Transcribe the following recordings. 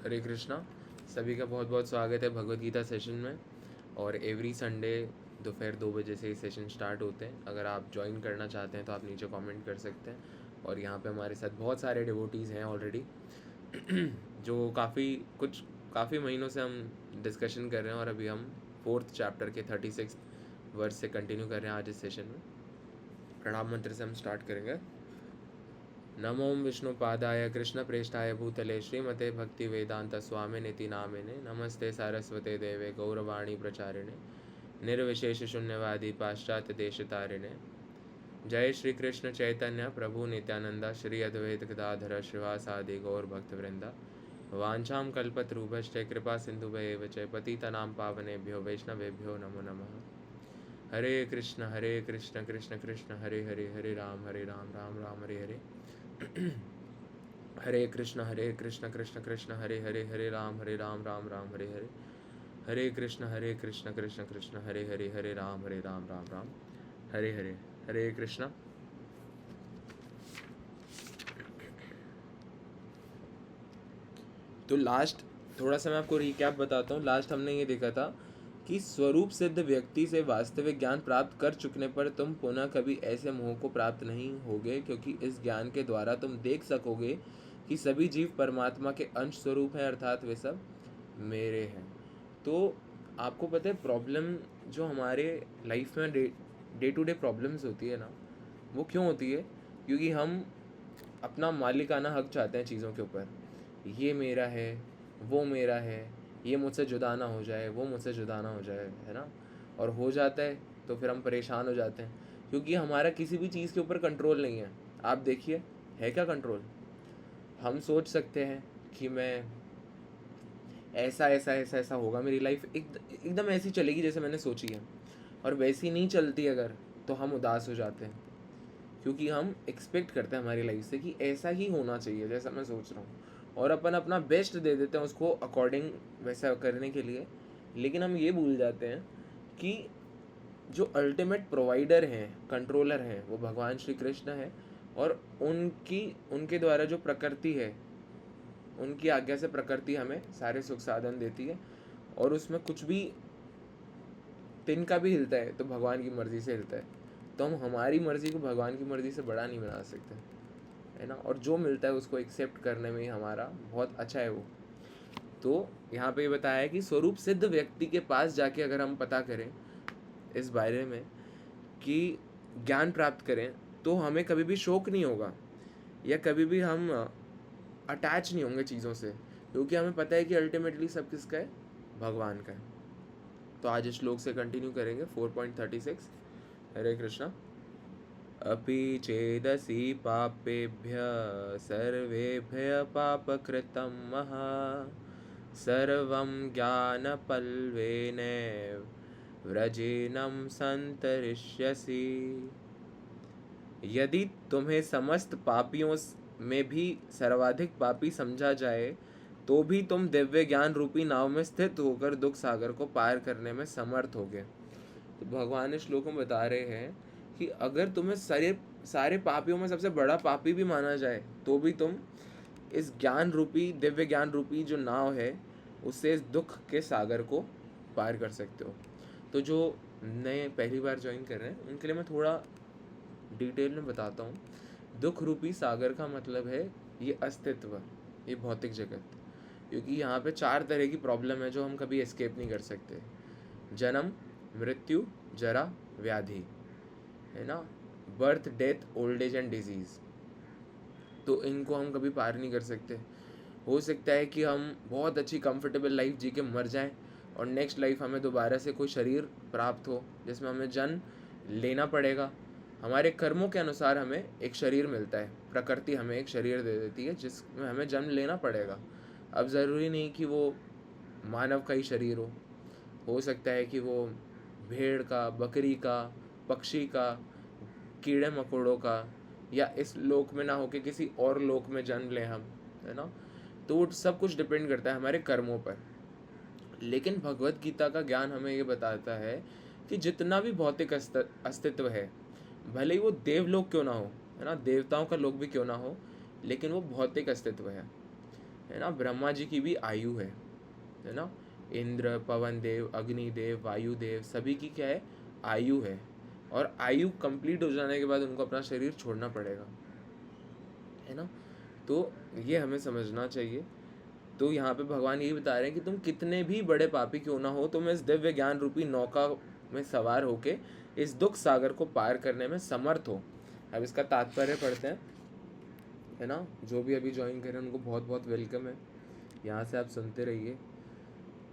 हरे कृष्णा। सभी का बहुत बहुत स्वागत है भगवत गीता सेशन में। और एवरी संडे दोपहर 2 बजे से ये सेशन स्टार्ट होते हैं। अगर आप ज्वाइन करना चाहते हैं तो आप नीचे कमेंट कर सकते हैं। और यहाँ पे हमारे साथ बहुत सारे डिवोटीज़ हैं ऑलरेडी जो काफ़ी महीनों से हम डिस्कशन कर रहे हैं। और अभी हम 4th चैप्टर के 36 वर्स से कंटिन्यू कर रहे हैं आज इस सेशन में। प्रणाम मंत्र से हम स्टार्ट करेंगे। नमो विष्णुपादाय कृष्णप्रेष्ठाय भूतले श्रीमते भक्ति वेदांत स्वामिनिति नामिने नमस्ते सारस्वते देवे गौरवाणी प्रचारिणे निर्विशेष शून्यवादी पाश्चात्य देशतारिणे। जय श्री कृष्ण चैतन्य प्रभु नित्यानंदा श्री अद्वैत गदाधर श्रीवासादि गौर भक्त वृंदा वांछां कल्पतरुभश्च कृपा सिंधुभैव च पतितनां पावनेभ्यो वैष्णवेभ्यो नमो नमः। हरे कृष्ण कृष्ण कृष्ण हरे हरे, हरे राम राम राम हरे हरे। हरे कृष्ण कृष्ण कृष्ण हरे हरे, हरे राम राम राम हरे हरे। हरे कृष्ण कृष्ण कृष्ण हरे हरे, हरे राम राम राम हरे हरे। हरे कृष्ण। तो लास्ट थोड़ा सा मैं आपको रिकैप बताता हूँ। लास्ट हमने ये देखा था कि स्वरूप सिद्ध व्यक्ति से वास्तविक ज्ञान प्राप्त कर चुकने पर तुम पुनः कभी ऐसे मोह को प्राप्त नहीं होगे, क्योंकि इस ज्ञान के द्वारा तुम देख सकोगे कि सभी जीव परमात्मा के अंश स्वरूप हैं, अर्थात वे सब मेरे हैं। तो आपको पता है प्रॉब्लम जो हमारे लाइफ में डे टू डे प्रॉब्लम्स होती है ना, वो क्यों होती है? क्योंकि हम अपना मालिकाना हक चाहते हैं चीज़ों के ऊपर। ये मेरा है, वो मेरा है, ये मुझसे जुदा ना हो जाए, वो मुझसे जुदा ना हो जाए, है ना। और हो जाता है तो फिर हम परेशान हो जाते हैं, क्योंकि हमारा किसी भी चीज़ के ऊपर कंट्रोल नहीं है। आप देखिए, है क्या कंट्रोल? हम सोच सकते हैं कि मैं ऐसा ऐसा ऐसा ऐसा होगा, मेरी लाइफ एकदम ऐसी चलेगी जैसे मैंने सोची है, और वैसी नहीं चलती अगर, तो हम उदास हो जाते हैं, क्योंकि हम एक्सपेक्ट करते हैं हमारी लाइफ से कि ऐसा ही होना चाहिए जैसा मैं सोच रहा हूँ, और अपन अपना बेस्ट दे देते हैं उसको अकॉर्डिंग वैसा करने के लिए। लेकिन हम ये भूल जाते हैं कि जो अल्टीमेट प्रोवाइडर हैं, कंट्रोलर हैं, वो भगवान श्री कृष्ण है। और उनके द्वारा जो प्रकृति है, उनकी आज्ञा से प्रकृति हमें सारे सुख साधन देती है, और उसमें कुछ भी तिनका भी हिलता है तो भगवान की मर्ज़ी से हिलता है। तो हम हमारी मर्ज़ी को भगवान की मर्ज़ी से बड़ा नहीं बना सकते, है ना। और जो मिलता है उसको एक्सेप्ट करने में ही हमारा बहुत अच्छा है वो। तो यहाँ पे बताया है कि स्वरूप सिद्ध व्यक्ति के पास जाके अगर हम पता करें इस बारे में कि ज्ञान प्राप्त करें, तो हमें कभी भी शोक नहीं होगा, या कभी भी हम अटैच नहीं होंगे चीज़ों से, क्योंकि हमें पता है कि अल्टीमेटली सब किसका है? भगवान का है। तो आज इस श्लोक से कंटिन्यू करेंगे 4.36। हरे कृष्णा। अपि चेदसि पापेभ्यः सर्वेभ्यः पापकृतं महा सर्वं ज्ञानपल्वेन व्रजेनं संतरिष्यसि। यदि तुम्हें समस्त पापियों में भी सर्वाधिक पापी समझा जाए, तो भी तुम दिव्य ज्ञान रूपी नाव में स्थित होकर दुख सागर को पार करने में समर्थ होगे। तो भगवान इस श्लोक में बता रहे हैं कि अगर तुम्हें सारे पापियों में सबसे बड़ा पापी भी माना जाए, तो भी तुम इस ज्ञान रूपी, दिव्य ज्ञान रूपी जो नाव है, उससे इस दुख के सागर को पार कर सकते हो। तो जो नए पहली बार ज्वाइन कर रहे हैं उनके लिए मैं थोड़ा डिटेल में बताता हूँ। दुख रूपी सागर का मतलब है ये अस्तित्व, ये भौतिक जगत। क्योंकि यहाँ पे 4 तरह की प्रॉब्लम है जो हम कभी एस्केप नहीं कर सकते। जन्म, मृत्यु, जरा, व्याधि, है ना। Birth, death, old age and disease. तो इनको हम कभी पार नहीं कर सकते। हो सकता है कि हम बहुत अच्छी कंफर्टेबल लाइफ जी के मर जाएं, और नेक्स्ट लाइफ हमें दोबारा से कोई शरीर प्राप्त हो जिसमें हमें जन्म लेना पड़ेगा। हमारे कर्मों के अनुसार हमें एक शरीर मिलता है, प्रकृति हमें एक शरीर दे देती है जिसमें हमें जन्म लेना पड़ेगा। अब ज़रूरी नहीं कि वो मानव का ही शरीर हो सकता है कि वो भेड़ का, बकरी का, पक्षी का, कीड़े मकोड़ों का, या इस लोक में ना हो के किसी और लोक में जन्म लें हम, है ना। तो वो सब कुछ डिपेंड करता है हमारे कर्मों पर। लेकिन भगवत गीता का ज्ञान हमें ये बताता है कि जितना भी भौतिक अस्तित्व है, भले ही वो देवलोक क्यों ना हो, है ना, देवताओं का लोक भी क्यों ना हो, लेकिन वो भौतिक अस्तित्व है है ना। ब्रह्मा जी की भी आयु है ना। इंद्र, पवन देव, अग्नि देव, वायु देव, सभी की क्या है, आयु है। और आयु कंप्लीट हो जाने के बाद उनको अपना शरीर छोड़ना पड़ेगा, है ना। तो ये हमें समझना चाहिए। तो यहाँ पे भगवान यही बता रहे हैं कि तुम कितने भी बड़े पापी क्यों ना हो, तुम इस दिव्य ज्ञान रूपी नौका में सवार होके इस दुख सागर को पार करने में समर्थ हो। अब इसका तात्पर्य पढ़ते हैं, है ना। जो भी अभी ज्वाइन करें उनको बहुत बहुत वेलकम है, यहाँ से आप सुनते रहिए।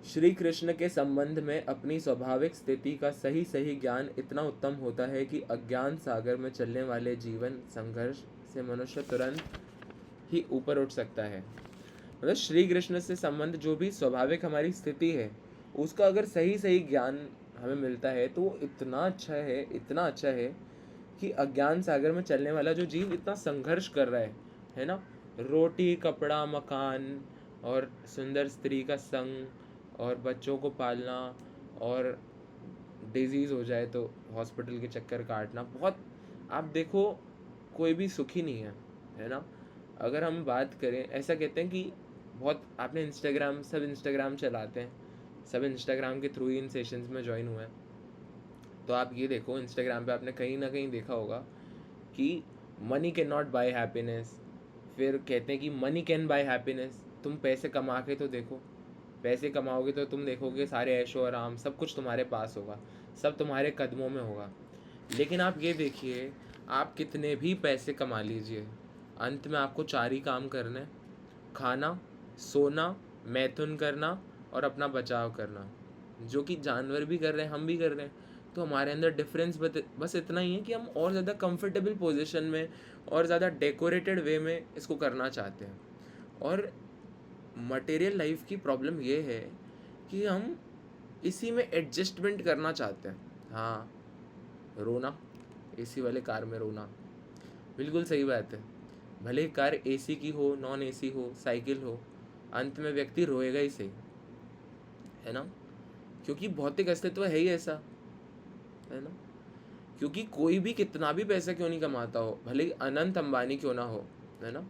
श्री कृष्ण के संबंध में अपनी स्वाभाविक स्थिति का सही सही ज्ञान इतना उत्तम होता है कि अज्ञान सागर में चलने वाले जीवन संघर्ष से मनुष्य तुरंत ही ऊपर उठ सकता है। मतलब श्री कृष्ण से संबंध जो भी स्वाभाविक हमारी स्थिति है, उसका अगर सही सही ज्ञान हमें मिलता है तो वो इतना अच्छा है, इतना अच्छा है कि अज्ञान सागर में चलने वाला जो जीव इतना संघर्ष कर रहा है ना। रोटी, कपड़ा, मकान और सुंदर स्त्री का संग और बच्चों को पालना, और डिजीज़ हो जाए तो हॉस्पिटल के चक्कर काटना, बहुत, आप देखो कोई भी सुखी नहीं है ना। अगर हम बात करें, ऐसा कहते हैं कि बहुत, आपने इंस्टाग्राम, सब इंस्टाग्राम चलाते हैं, सब इंस्टाग्राम के थ्रू ही इन सेशंस में ज्वाइन हुए हैं। तो आप ये देखो, इंस्टाग्राम पे आपने कहीं ना कहीं देखा होगा कि money can not buy happiness. फिर कहते हैं कि मनी कैन बाय हैप्पीनेस। तुम पैसे कमा के तो देखो, पैसे कमाओगे तो तुम देखोगे सारे ऐशो आराम सब कुछ तुम्हारे पास होगा, सब तुम्हारे कदमों में होगा। लेकिन आप ये देखिए, आप कितने भी पैसे कमा लीजिए, अंत में आपको 4 ही काम करने: खाना, सोना, मैथुन करना और अपना बचाव करना, जो कि जानवर भी कर रहे हैं, हम भी कर रहे हैं। तो हमारे अंदर डिफरेंस बस इतना ही है कि हम और ज़्यादा कंफर्टेबल पोजीशन में और ज़्यादा डेकोरेटेड वे में इसको करना चाहते हैं। और मटेरियल लाइफ की प्रॉब्लम ये है कि हम इसी में एडजस्टमेंट करना चाहते हैं। हाँ, रोना, एसी वाले कार में रोना, बिल्कुल सही बात है। भले कार एसी की हो, नॉन एसी हो, साइकिल हो, अंत में व्यक्ति रोएगा ही सही, है ना। क्योंकि भौतिक अस्तित्व है ही ऐसा, है ना। क्योंकि कोई भी कितना भी पैसा क्यों नहीं कमाता हो, भले ही अनंत अंबानी क्यों ना हो, है ना,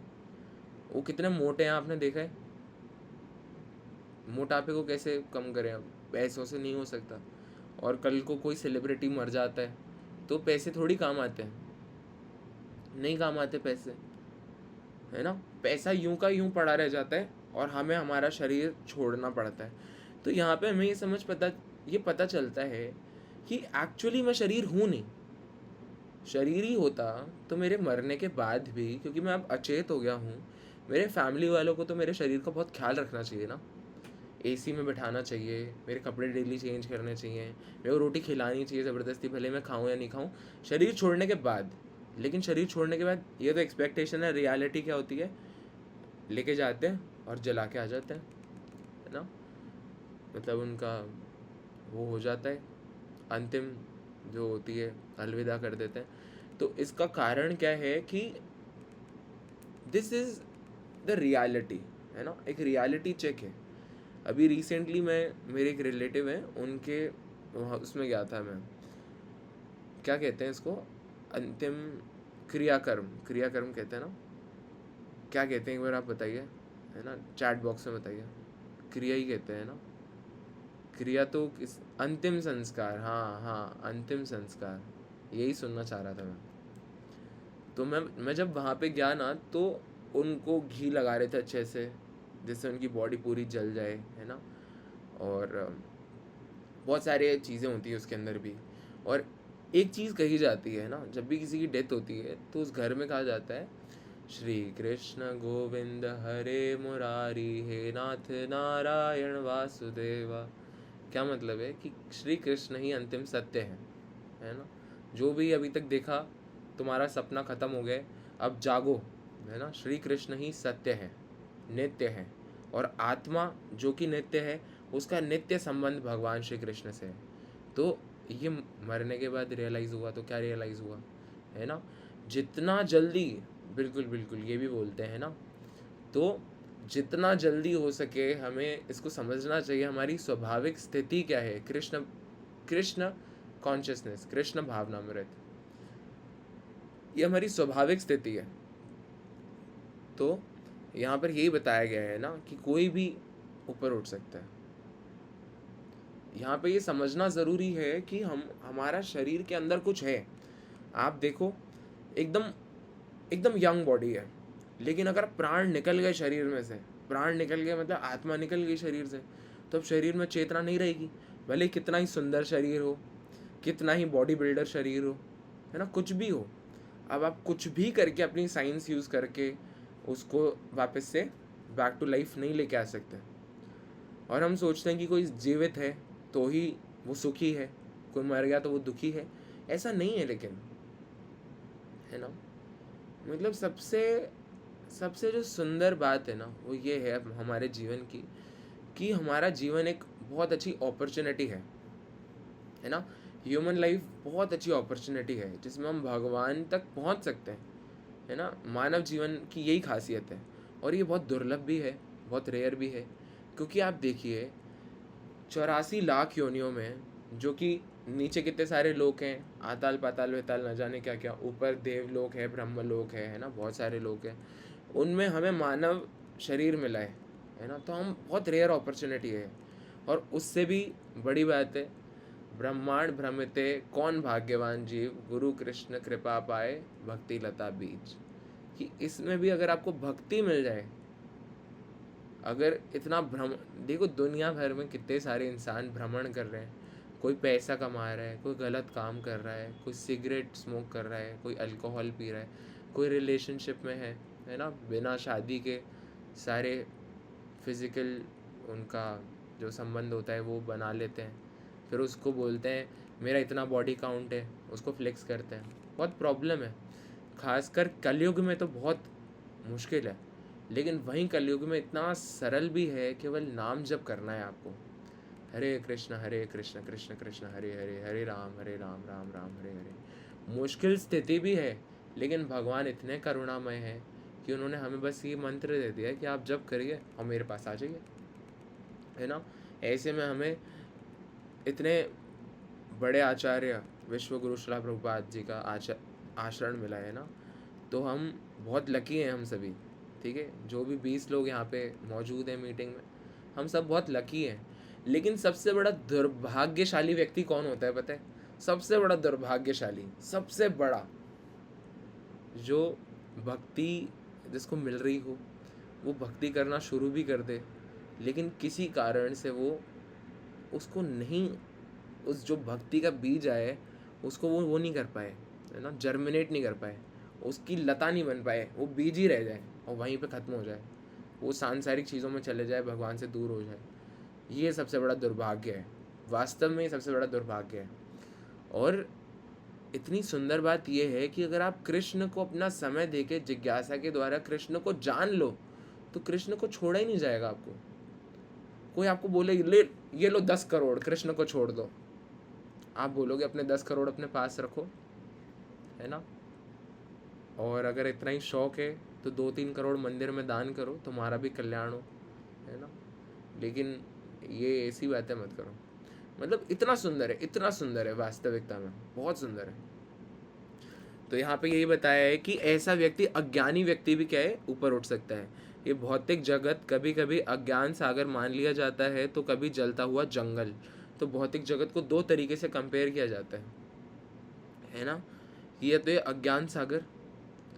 वो कितने मोटे हैं आपने देखा है। मोटापे को कैसे कम करें, अब पैसों से नहीं हो सकता। और कल को कोई सेलिब्रिटी मर जाता है तो पैसे थोड़ी काम आते हैं, नहीं काम आते पैसे, है ना। पैसा यूं का यूं पड़ा रह जाता है और हमें हमारा शरीर छोड़ना पड़ता है। तो यहाँ पे हमें ये पता चलता है कि एक्चुअली मैं शरीर हूँ नहीं। शरीर ही होता तो मेरे मरने के बाद भी, क्योंकि मैं अब अचेत हो गया हूँ, मेरे फैमिली वालों को तो मेरे शरीर का बहुत ख्याल रखना चाहिए ना। एसी में बैठाना चाहिए, मेरे कपड़े डेली चेंज करने चाहिए, मेरे को रोटी खिलानी चाहिए ज़बरदस्ती, भले मैं खाऊं या नहीं खाऊं, शरीर छोड़ने के बाद। लेकिन शरीर छोड़ने के बाद ये तो एक्सपेक्टेशन है, रियलिटी क्या होती है, लेके जाते हैं और जला के आ जाते हैं, है ना। मतलब उनका वो हो जाता है, अंतिम जो होती है, अलविदा कर देते हैं। तो इसका कारण क्या है कि दिस इज़ द रियलिटी, है ना, एक रियलिटी चेक है। अभी रिसेंटली मेरे एक रिलेटिव हैं, उनके वहाँ उसमें गया था मैं, क्या कहते हैं इसको, अंतिम क्रियाकर्म कहते हैं ना, क्या कहते हैं एक बार आप बताइए, है ना, चैट बॉक्स में बताइए। क्रिया ही कहते हैं ना, क्रिया तो किस, अंतिम संस्कार, हाँ हाँ, अंतिम संस्कार, यही सुनना चाह रहा था मैं। तो मैं जब वहाँ पे गया ना, तो उनको घी लगा रहे थे अच्छे से, जिससे उनकी बॉडी पूरी जल जाए, है ना। और बहुत सारे चीज़ें होती है उसके अंदर भी। और एक चीज़ कही जाती है ना, जब भी किसी की डेथ होती है तो उस घर में कहा जाता है, श्री कृष्ण गोविंद हरे मुरारी, हे नाथ नारायण वासुदेवा। क्या मतलब है कि श्री कृष्ण ही अंतिम सत्य है ना। जो भी अभी तक देखा, तुम्हारा सपना ख़त्म हो गया, अब जागो, है ना। श्री कृष्ण ही सत्य है, नित्य है, और आत्मा जो कि नित्य है, उसका नित्य संबंध भगवान श्री कृष्ण से है। तो ये मरने के बाद रियलाइज़ हुआ, तो क्या रियलाइज़ हुआ, है ना, जितना जल्दी, बिल्कुल बिल्कुल ये भी बोलते हैं ना, तो जितना जल्दी हो सके हमें इसको समझना चाहिए, हमारी स्वाभाविक स्थिति क्या है। कृष्ण कॉन्शियसनेस, कृष्ण भावनामृत, ये हमारी स्वाभाविक स्थिति है। तो यहाँ पर यही बताया गया है ना कि कोई भी ऊपर उठ सकता है। यहाँ पे ये समझना ज़रूरी है कि हमारा शरीर के अंदर कुछ है। आप देखो, एकदम एकदम यंग बॉडी है, लेकिन अगर प्राण निकल गए शरीर में से, प्राण निकल गए मतलब आत्मा निकल गई शरीर से, तो अब शरीर में चेतना नहीं रहेगी। भले कितना ही सुंदर शरीर हो, कितना ही बॉडी बिल्डर शरीर हो, है ना, कुछ भी हो, अब आप कुछ भी करके अपनी साइंस यूज़ करके उसको वापस से बैक टू लाइफ नहीं लेके आ सकते। और हम सोचते हैं कि कोई जीवित है तो ही वो सुखी है, कोई मर गया तो वो दुखी है। ऐसा नहीं है, लेकिन है ना, मतलब सबसे सबसे जो सुंदर बात है ना वो ये है हमारे जीवन की, कि हमारा जीवन एक बहुत अच्छी अपॉर्चुनिटी है ना। ह्यूमन लाइफ बहुत अच्छी अपॉर्चुनिटी है जिसमें हम भगवान तक पहुंच सकते हैं, है ना। मानव जीवन की यही खासियत है, और ये बहुत दुर्लभ भी है, बहुत रेयर भी है। क्योंकि आप देखिए 84 लाख योनियों में, जो कि नीचे कितने सारे लोग हैं, आताल पाताल वेताल न जाने क्या क्या, ऊपर देवलोक है, ब्रह्मलोक है ना, बहुत सारे लोग हैं, उनमें हमें मानव शरीर मिला है ना। तो हम बहुत रेयर अपॉर्चुनिटी है। और उससे भी बड़ी बात है, ब्रह्मांड भ्रमिते कौन भाग्यवान जीव, गुरु कृष्ण कृपा पाए भक्ति लता बीज। कि इसमें भी अगर आपको भक्ति मिल जाए, अगर इतना भ्रम, देखो दुनिया भर में कितने सारे इंसान भ्रमण कर रहे हैं, कोई पैसा कमा रहा है, कोई गलत काम कर रहा है, कोई सिगरेट स्मोक कर रहा है, कोई अल्कोहल पी रहा है, कोई रिलेशनशिप में है ना, बिना शादी के सारे फिज़िकल उनका जो संबंध होता है वो बना लेते हैं, फिर उसको बोलते हैं मेरा इतना बॉडी काउंट है, उसको फ्लेक्स करते हैं। बहुत प्रॉब्लम है, खासकर कलयुग में तो बहुत मुश्किल है। लेकिन वहीं कलयुग में इतना सरल भी है, केवल नाम जप करना है आपको, हरे कृष्ण कृष्ण कृष्ण हरे हरे, हरे राम राम राम हरे हरे। मुश्किल स्थिति भी है, लेकिन भगवान इतने करुणामय हैं कि उन्होंने हमें बस ये मंत्र दे दिया है कि आप जप करिए और मेरे पास आ जाइए, है ना। ऐसे में हमें इतने बड़े आचार्य विश्व गुरु श्रीला प्रभुपाद जी का आचरण मिला है ना। तो हम बहुत लकी हैं, हम सभी, ठीक है, जो भी 20 लोग यहाँ पे मौजूद हैं मीटिंग में, हम सब बहुत लकी हैं। लेकिन सबसे बड़ा दुर्भाग्यशाली व्यक्ति कौन होता है पता है? सबसे बड़ा दुर्भाग्यशाली, सबसे बड़ा, जो भक्ति जिसको मिल रही हो, वो भक्ति करना शुरू भी कर दे, लेकिन किसी कारण से वो उसको नहीं, उस जो भक्ति का बीज आए उसको वो नहीं कर पाए, है ना, जर्मिनेट नहीं कर पाए, उसकी लता नहीं बन पाए, वो बीज ही रह जाए और वहीं पे ख़त्म हो जाए, वो सांसारिक चीज़ों में चले जाए, भगवान से दूर हो जाए। ये सबसे बड़ा दुर्भाग्य है, वास्तव में सबसे बड़ा दुर्भाग्य है। और इतनी सुंदर बात यह है कि अगर आप कृष्ण को अपना समय देके जिज्ञासा के द्वारा कृष्ण को जान लो, तो कृष्ण को छोड़ा ही नहीं जाएगा आपको। कोई आपको बोले ले ये लो 10 करोड़, कृष्ण को छोड़ दो, आप बोलोगे अपने 10 करोड़ अपने पास रखो, है ना। और अगर इतना ही शौक है तो 2-3 करोड़ मंदिर में दान करो, तुम्हारा भी कल्याण हो, है ना। लेकिन ये ऐसी बातें मत करो। मतलब इतना सुंदर है, इतना सुंदर है, वास्तविकता में बहुत सुंदर है। तो यहाँ पे यही बताया है कि ऐसा व्यक्ति, अज्ञानी व्यक्ति भी क्या है, ऊपर उठ सकता है। ये भौतिक जगत कभी कभी अज्ञान सागर मान लिया जाता है, तो कभी जलता हुआ जंगल। तो भौतिक जगत को 2 तरीके से कंपेयर किया जाता है ना। ये तो ये अज्ञान सागर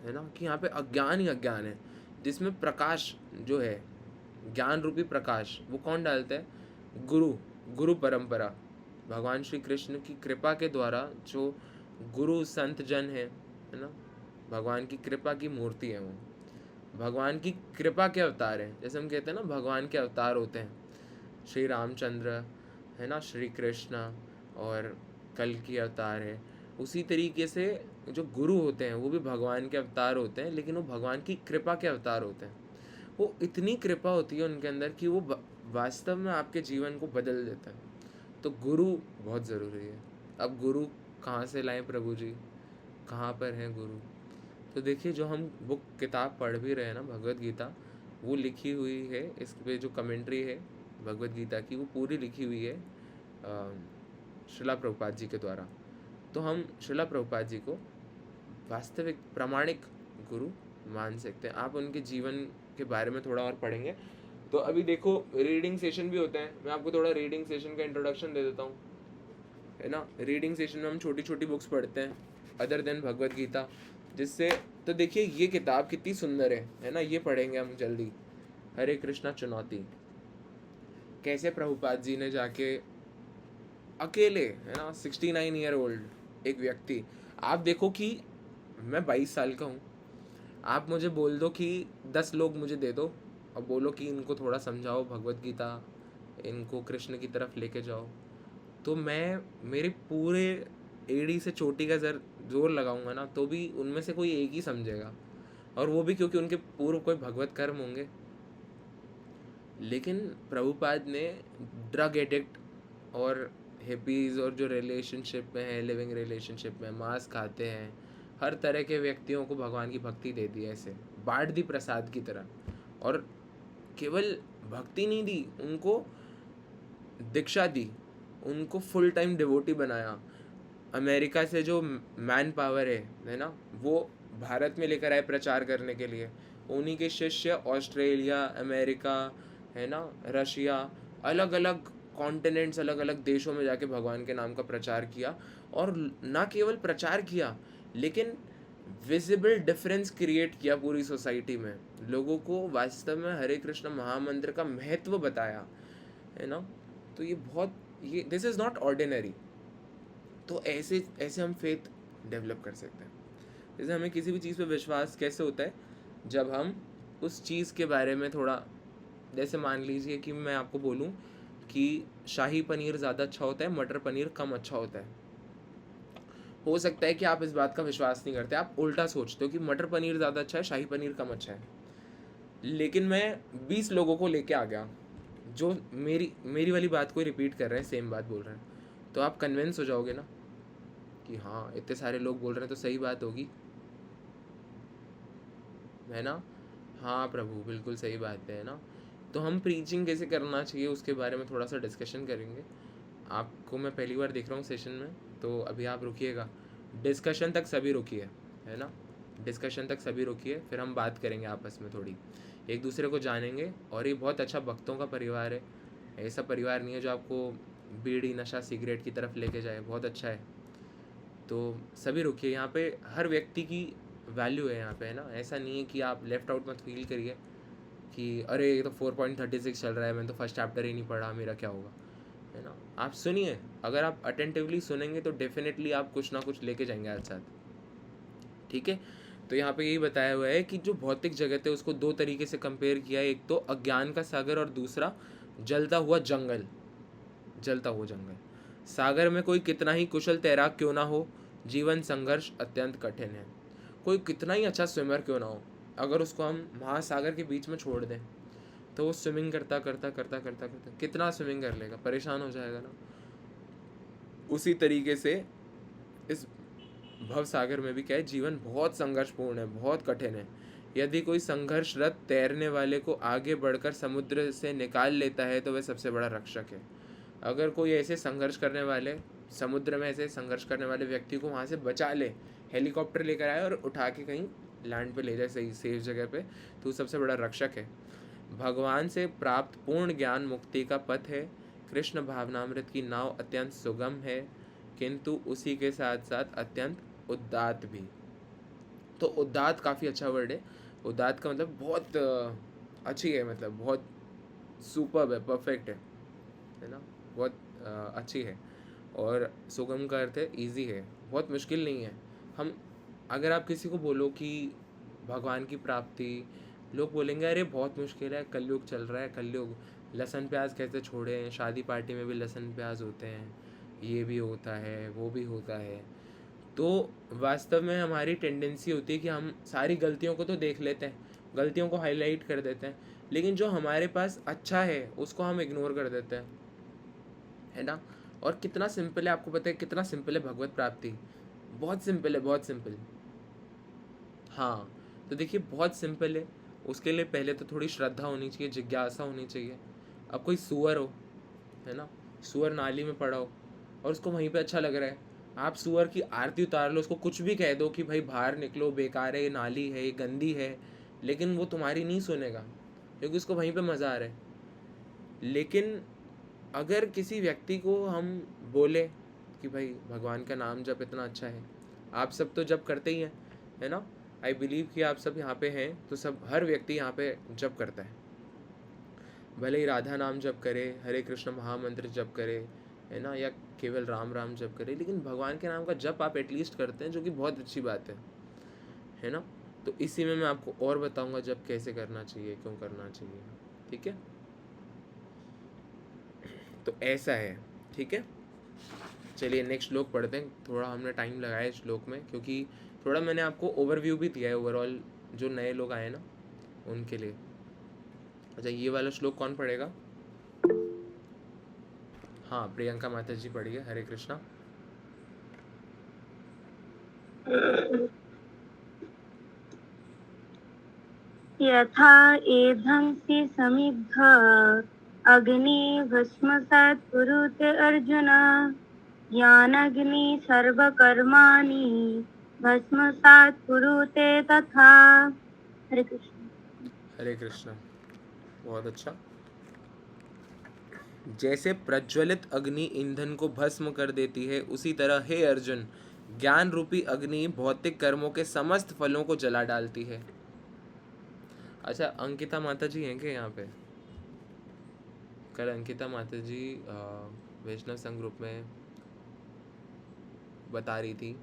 है ना, कि यहाँ पे अज्ञान ही अज्ञान है, जिसमें प्रकाश जो है, ज्ञान रूपी प्रकाश, वो कौन डालता है? गुरु परंपरा, भगवान श्री कृष्ण की कृपा के द्वारा जो गुरु संत जन है ना, भगवान की कृपा की मूर्ति है वो, भगवान की कृपा के अवतार हैं। जैसे हम कहते हैं ना भगवान के अवतार होते हैं, श्री रामचंद्र है ना, श्री कृष्ण, और कल की अवतार है। उसी तरीके से जो गुरु होते हैं वो भी भगवान के अवतार होते हैं, लेकिन वो भगवान की कृपा के अवतार होते हैं। वो इतनी कृपा होती है उनके अंदर कि वो वास्तव में आपके जीवन को बदल देता है। तो गुरु बहुत ज़रूरी है। अब गुरु कहाँ से लाएं प्रभु जी, कहाँ पर हैं गुरु? तो देखिए, जो हम बुक किताब पढ़ भी रहे हैं ना, भगवत गीता, वो लिखी हुई है, इस पे जो कमेंट्री है भगवत गीता की, वो पूरी लिखी हुई है श्रीला प्रभुपाद जी के द्वारा। तो हम श्रीला प्रभुपाद जी को वास्तविक प्रामाणिक गुरु मान सकते हैं। आप उनके जीवन के बारे में थोड़ा और पढ़ेंगे। तो अभी देखो रीडिंग सेशन भी होते हैं, मैं आपको थोड़ा रीडिंग सेशन का इंट्रोडक्शन दे देता हूँ, है ना। रीडिंग सेशन में हम छोटी छोटी बुक्स पढ़ते हैं अदर देन भगवत गीता, जिससे तो देखिए ये किताब कितनी सुंदर है ना, ये पढ़ेंगे हम जल्दी। हरे कृष्णा चुनौती, कैसे प्रभुपाद जी ने जाके अकेले, है ना, 69 ईयर ओल्ड एक व्यक्ति, आप देखो कि मैं 22 साल का हूँ, आप मुझे बोल दो कि 10 लोग मुझे दे दो और बोलो कि इनको थोड़ा समझाओ भगवत गीता, इनको कृष्ण की तरफ लेके जाओ, तो मैं मेरे पूरे एड़ी से चोटी का जोर लगाऊंगा ना, तो भी उनमें से कोई एक ही समझेगा, और वो भी क्योंकि उनके पूर्व कोई भगवत कर्म होंगे। लेकिन प्रभुपाद ने ड्रग एडिक्ट और हिपीज़ और जो रिलेशनशिप में है, लिविंग रिलेशनशिप में मांस खाते हैं, हर तरह के व्यक्तियों को भगवान की भक्ति दे दी, ऐसे बांट दी प्रसाद की तरह। और केवल भक्ति नहीं दी, उनको दीक्षा दी, उनको फुल टाइम डिवोटी बनाया। अमेरिका से जो मैन पावर है ना, वो भारत में लेकर आए प्रचार करने के लिए। उन्हीं के शिष्य ऑस्ट्रेलिया, अमेरिका, है ना, रशिया, अलग अलग कॉन्टिनेंट्स, अलग अलग देशों में जाके भगवान के नाम का प्रचार किया। और ना केवल प्रचार किया, लेकिन विजिबल डिफरेंस क्रिएट किया पूरी सोसाइटी में, लोगों को वास्तव में हरे कृष्ण महामंत्र का महत्व बताया, है ना। तो ये बहुत, ये दिस इज़ नॉट ऑर्डिनरी। तो ऐसे ऐसे हम फेथ डेवलप कर सकते हैं। जैसे हमें किसी भी चीज़ पे विश्वास कैसे होता है, जब हम उस चीज़ के बारे में थोड़ा, जैसे मान लीजिए कि मैं आपको बोलूं कि शाही पनीर ज़्यादा अच्छा होता है, मटर पनीर कम अच्छा होता है। हो सकता है कि आप इस बात का विश्वास नहीं करते, आप उल्टा सोचते हो कि मटर पनीर ज़्यादा अच्छा है, शाही पनीर कम अच्छा है। लेकिन मैं 20 लोगों को लेके आ गया जो मेरी मेरी वाली बात को रिपीट कर रहे हैं, सेम बात बोल रहे हैं, तो आप कन्विंस हो जाओगे ना कि हाँ इतने सारे लोग बोल रहे हैं तो सही बात होगी, है ना। हाँ प्रभु बिल्कुल सही बात है ना। तो हम प्रीचिंग कैसे करना चाहिए उसके बारे में थोड़ा सा डिस्कशन करेंगे। आपको मैं पहली बार देख रहा हूँ सेशन में, तो अभी आप रुकिएगा, डिस्कशन तक सभी रुकिए, है ना, डिस्कशन तक सभी रुकिए, फिर हम बात करेंगे आपस में थोड़ी, एक दूसरे को जानेंगे। और ये बहुत अच्छा भक्तों का परिवार है, ऐसा परिवार नहीं है जो आपको बीड़ी नशा सिगरेट की तरफ लेके जाए, बहुत अच्छा है। तो सभी रुकिए, यहाँ पे हर व्यक्ति की वैल्यू है यहाँ पे, है ना। ऐसा नहीं है कि आप लेफ़्ट आउट मत फील करिए कि अरे ये तो 4.36 चल रहा है, मैंने तो फर्स्ट चैप्टर ही नहीं पढ़ा, मेरा क्या होगा, है ना। आप सुनिए, अगर आप अटेंटिवली सुनेंगे तो डेफिनेटली आप कुछ ना कुछ लेके जाएंगे आज साथ, ठीक है। तो यहाँ पे यही बताया हुआ है कि जो भौतिक जगत है उसको दो तरीके से कंपेयर किया है, एक तो अज्ञान का सागर और दूसरा जलता हुआ जंगल। जलता हुआ जंगल, सागर में कोई कितना ही कुशल तैराक क्यों ना हो, जीवन संघर्ष अत्यंत कठिन है। कोई कितना ही अच्छा स्विमर क्यों ना हो, अगर उसको हम महासागर के बीच में छोड़ दें तो वो स्विमिंग करता करता करता करता करता कितना स्विमिंग कर लेगा, परेशान हो जाएगा ना। उसी तरीके से इस भव सागर में भी क्या है, जीवन बहुत संघर्षपूर्ण है, बहुत कठिन है। यदि कोई संघर्षरत तैरने वाले को आगे बढ़कर समुद्र से निकाल लेता है तो वह सबसे बड़ा रक्षक है। अगर कोई ऐसे संघर्ष करने वाले, समुद्र में ऐसे संघर्ष करने वाले व्यक्ति को वहाँ से बचा ले, हेलीकॉप्टर लेकर आए और उठा के कहीं लैंड पे ले जाए, सही सेफ जगह पे, तो सबसे बड़ा रक्षक है। भगवान से प्राप्त पूर्ण ज्ञान मुक्ति का पथ है। कृष्ण भावनामृत की नाव अत्यंत सुगम है, किंतु उसी के साथ साथ अत्यंत उदात्त भी। तो उदात्त काफ़ी अच्छा वर्ड है। उदात्त का मतलब बहुत अच्छी है, मतलब बहुत सुपर्ब है, परफेक्ट है ना, बहुत अच्छी है। और सुगम का अर्थ है ईजी है, बहुत मुश्किल नहीं है। हम, अगर आप किसी को बोलो कि भगवान की प्राप्ति, लोग बोलेंगे अरे बहुत मुश्किल है, कलयुग चल रहा है, कलयुग, लहसुन प्याज कैसे छोड़ें, शादी पार्टी में भी लहसुन प्याज होते हैं, ये भी होता है, वो भी होता है। तो वास्तव में हमारी टेंडेंसी होती है कि हम सारी गलतियों को तो देख लेते हैं, गलतियों को हाईलाइट कर देते हैं, लेकिन जो हमारे पास अच्छा है उसको हम इग्नोर कर देते हैं, है ना। और कितना सिंपल है, आपको पता है कितना सिंपल है भगवत प्राप्ति, बहुत सिंपल है, बहुत सिंपल। हाँ, तो देखिए बहुत सिंपल है, उसके लिए पहले तो थोड़ी श्रद्धा होनी चाहिए, जिज्ञासा होनी चाहिए। अब कोई सुअर हो, है ना, सुअर नाली में पड़ा हो और उसको वहीं पे अच्छा लग रहा है, आप सुअर की आरती उतार लो, उसको कुछ भी कह दो कि भाई बाहर निकलो, बेकार है, ये नाली है, ये गंदी है, लेकिन वो तुम्हारी नहीं सुनेगा क्योंकि उसको वहीं पे मज़ा आ रहा है। लेकिन अगर किसी व्यक्ति को हम बोले कि भाई भगवान का नाम जप इतना अच्छा है, आप सब तो जप करते ही हैं, है ना? आई बिलीव कि आप सब यहाँ पे हैं तो सब हर व्यक्ति यहाँ पे जप करता है, भले ही राधा नाम जप करे, हरे कृष्ण महामंत्र जप करे, है ना, या केवल राम राम जप करे, लेकिन भगवान के नाम का जप आप एटलीस्ट करते हैं, जो कि बहुत अच्छी बात है ना? तो इसी में मैं आपको और बताऊंगा जब कैसे करना चाहिए, क्यों करना चाहिए, ठीक है? तो ऐसा है, ठीक है? चलिए नेक्स्ट श्लोक पढ़ते हैं। थोड़ा हमने टाइम लगाया इस श्लोक में क्योंकि थोड़ा मैंने आपको ओवरव्यू भी दिया है ओवरऑल, जो नए लोग आए ना उनके लिए। अच्छा, ये वाला श्लोक कौन पढ़ेगा? हाँ, प्रियंका माता जी पढ़िए। हरे कृष्णा। यथा एधंसि समिद्ध अग्नि भस्मसात् कुरुते अर्जुन ज्ञानाग्नि सर्वकर्माणि भस्मसात् कुरुते तथा। हरे कृष्ण। हरे कृष्णा, बहुत अच्छा। जैसे प्रज्वलित अग्नि ईंधन को भस्म कर देती है, उसी तरह हे अर्जुन, ज्ञान रूपी अग्नि भौतिक कर्मों के समस्त फलों को जला डालती है। अच्छा, अंकिता माता जी हैं क्या यहाँ पे? कल अंकिता माता जी वैष्णव संघ ग्रुप में बता रही थी।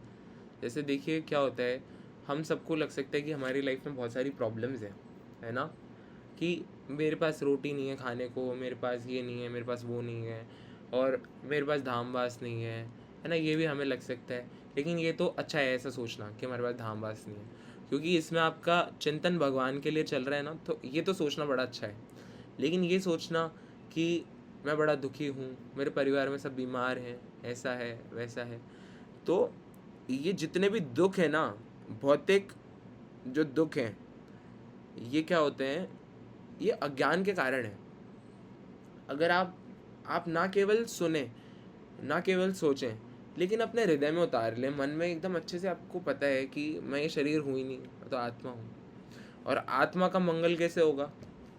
जैसे देखिए क्या होता है, हम सबको लग सकता है कि हमारी लाइफ में बहुत सारी प्रॉब्लम्स हैं, है ना, कि मेरे पास रोटी नहीं है खाने को, मेरे पास ये नहीं है, मेरे पास वो नहीं है, और मेरे पास धामवास नहीं है ना, ये भी हमें लग सकता है। लेकिन ये तो अच्छा है ऐसा सोचना कि हमारे पास धामवास नहीं है, क्योंकि इसमें आपका चिंतन भगवान के लिए चल रहा है ना, तो ये तो सोचना बड़ा अच्छा है। लेकिन ये सोचना कि मैं बड़ा दुखी हूँ, मेरे परिवार में सब बीमार हैं, ऐसा है वैसा है, तो ये जितने भी दुख है ना, भौतिक जो दुख हैं, ये क्या होते हैं, ये अज्ञान के कारण है। अगर आप ना केवल सुने, ना केवल सोचें, लेकिन अपने हृदय में उतार लें, मन में एकदम अच्छे से आपको पता है कि मैं ये शरीर हूँ ही नहीं, मैं तो आत्मा हूँ। और आत्मा का मंगल कैसे होगा,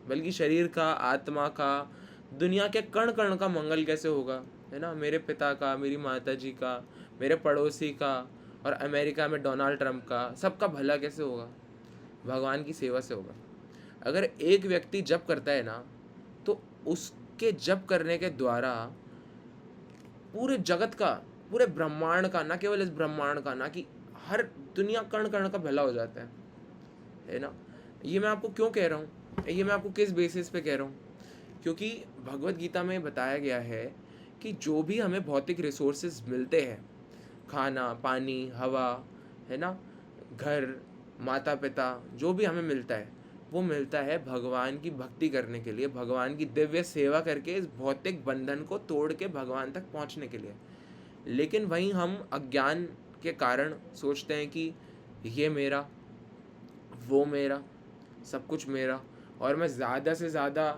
बल्कि शरीर का, आत्मा का, दुनिया के कण कण का मंगल कैसे होगा, है ना? मेरे पिता का, मेरी माता जी का, मेरे पड़ोसी का, और अमेरिका में डोनाल्ड ट्रंप का, सबका भला कैसे होगा? भगवान की सेवा से होगा। अगर एक व्यक्ति जप करता है ना, तो उसके जप करने के द्वारा पूरे जगत का, पूरे ब्रह्मांड का, ना केवल इस ब्रह्मांड का, ना कि हर दुनिया कण कण का भला हो जाता है ना? ये मैं आपको क्यों कह रहा हूँ, ये मैं आपको किस बेसिस पे कह रहा हूँ? क्योंकि भगवत गीता में बताया गया है कि जो भी हमें भौतिक रिसोर्सेज मिलते हैं, खाना, पानी, हवा, है ना, घर, माता पिता, जो भी हमें मिलता है, वो मिलता है भगवान की भक्ति करने के लिए, भगवान की दिव्य सेवा करके इस भौतिक बंधन को तोड़ के भगवान तक पहुंचने के लिए। लेकिन वहीं हम अज्ञान के कारण सोचते हैं कि ये मेरा, वो मेरा, सब कुछ मेरा, और मैं ज़्यादा से ज़्यादा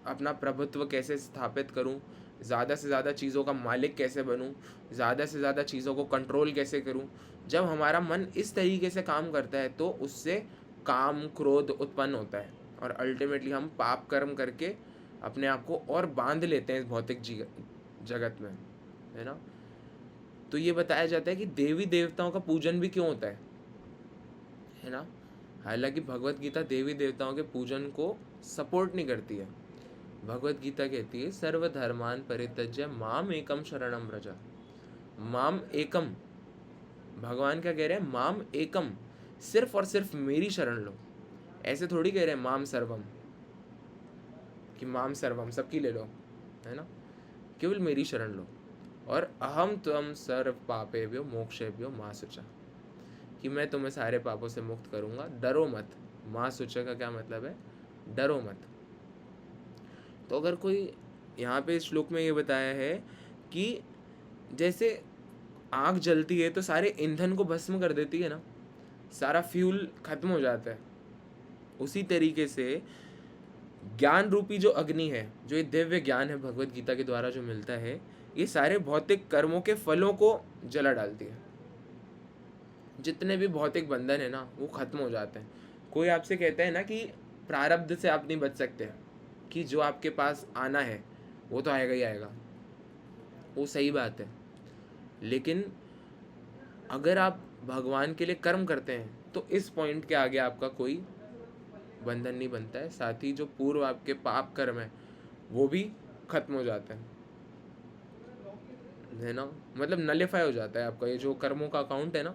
अपना प्रभुत्व कैसे स्थापित करूं, ज़्यादा से ज़्यादा चीज़ों का मालिक कैसे बनूं, ज़्यादा से ज़्यादा चीज़ों को कंट्रोल कैसे करूं। जब हमारा मन इस तरीके से काम करता है तो उससे काम, क्रोध उत्पन्न होता है, और अल्टीमेटली हम पाप कर्म करके अपने आप को और बांध लेते हैं इस भौतिक जगत में, है ना? तो ये बताया जाता है कि देवी देवताओं का पूजन भी क्यों होता है ना? हालांकि भगवत गीता देवी देवताओं के पूजन को सपोर्ट नहीं करती है। भगवत गीता कहती है सर्वधर्मान परित्यज्य माम एकम शरणम व्रज। माम एकम, भगवान क्या कह रहे हैं? माम एकम, सिर्फ और सिर्फ मेरी शरण लो। ऐसे थोड़ी कह रहे हैं माम सर्वम, कि माम सर्वम सबकी ले लो, है ना? केवल मेरी शरण लो। और अहम त्वम सर्व पापेभ्यो मोक्षेभ्यो मां शुचा, कि मैं तुम्हें सारे पापों से मुक्त करूंगा, डरो मत। मां शुचा का क्या मतलब है? डरो मत। तो अगर कोई, यहाँ पे इस श्लोक में ये बताया है कि जैसे आग जलती है तो सारे ईंधन को भस्म कर देती है ना, सारा फ्यूल खत्म हो जाता है, उसी तरीके से ज्ञान रूपी जो अग्नि है, जो ये दिव्य ज्ञान है भगवत गीता के द्वारा जो मिलता है, ये सारे भौतिक कर्मों के फलों को जला डालती है। जितने भी भौतिक बंधन है ना, वो खत्म हो जाते हैं। कोई आपसे कहता है ना कि प्रारब्ध से आप नहीं बच सकते, कि जो आपके पास आना है वो तो आएगा ही आएगा, वो सही बात है। लेकिन अगर आप भगवान के लिए कर्म करते हैं तो इस पॉइंट के आगे आपका कोई बंधन नहीं बनता है। साथ ही जो पूर्व आपके पाप कर्म है वो भी खत्म हो जाता है ना, मतलब नलिफाई हो जाता है आपका ये जो कर्मों का अकाउंट है ना,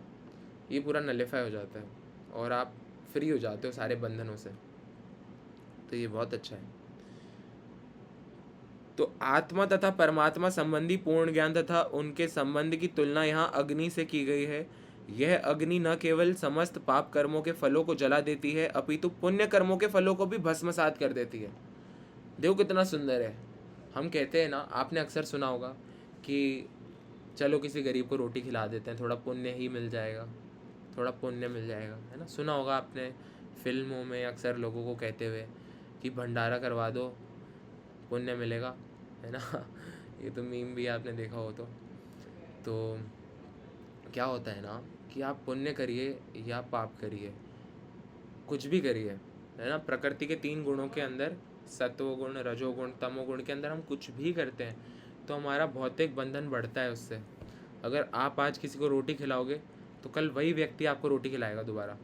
ये पूरा नलिफाई हो जाता है और आप फ्री हो जाते हो सारे बंधनों से। तो ये बहुत अच्छा है। तो आत्मा तथा परमात्मा संबंधी पूर्ण ज्ञान तथा उनके संबंध की तुलना यहाँ अग्नि से की गई है। यह अग्नि न केवल समस्त पाप कर्मों के फलों को जला देती है अपितु पुण्य कर्मों के फलों को भी भस्मसात कर देती है। देखो कितना सुंदर है। हम कहते हैं ना, आपने अक्सर सुना होगा कि चलो किसी गरीब को रोटी खिला देते हैं, थोड़ा पुण्य ही मिल जाएगा, थोड़ा पुण्य मिल जाएगा, है ना। सुना होगा आपने फिल्मों में अक्सर लोगों को कहते हुए कि भंडारा करवा दो, पुण्य मिलेगा, है ना। ये तो मीम भी आपने देखा हो तो क्या होता है ना कि आप पुण्य करिए या पाप करिए, कुछ भी करिए, है ना, प्रकृति के 3 गुणों के अंदर, सत्वगुण, रजोगुण, तमोगुण के अंदर हम कुछ भी करते हैं तो हमारा भौतिक बंधन बढ़ता है उससे। अगर आप आज किसी को रोटी खिलाओगे तो कल वही व्यक्ति आपको रोटी खिलाएगा दोबारा।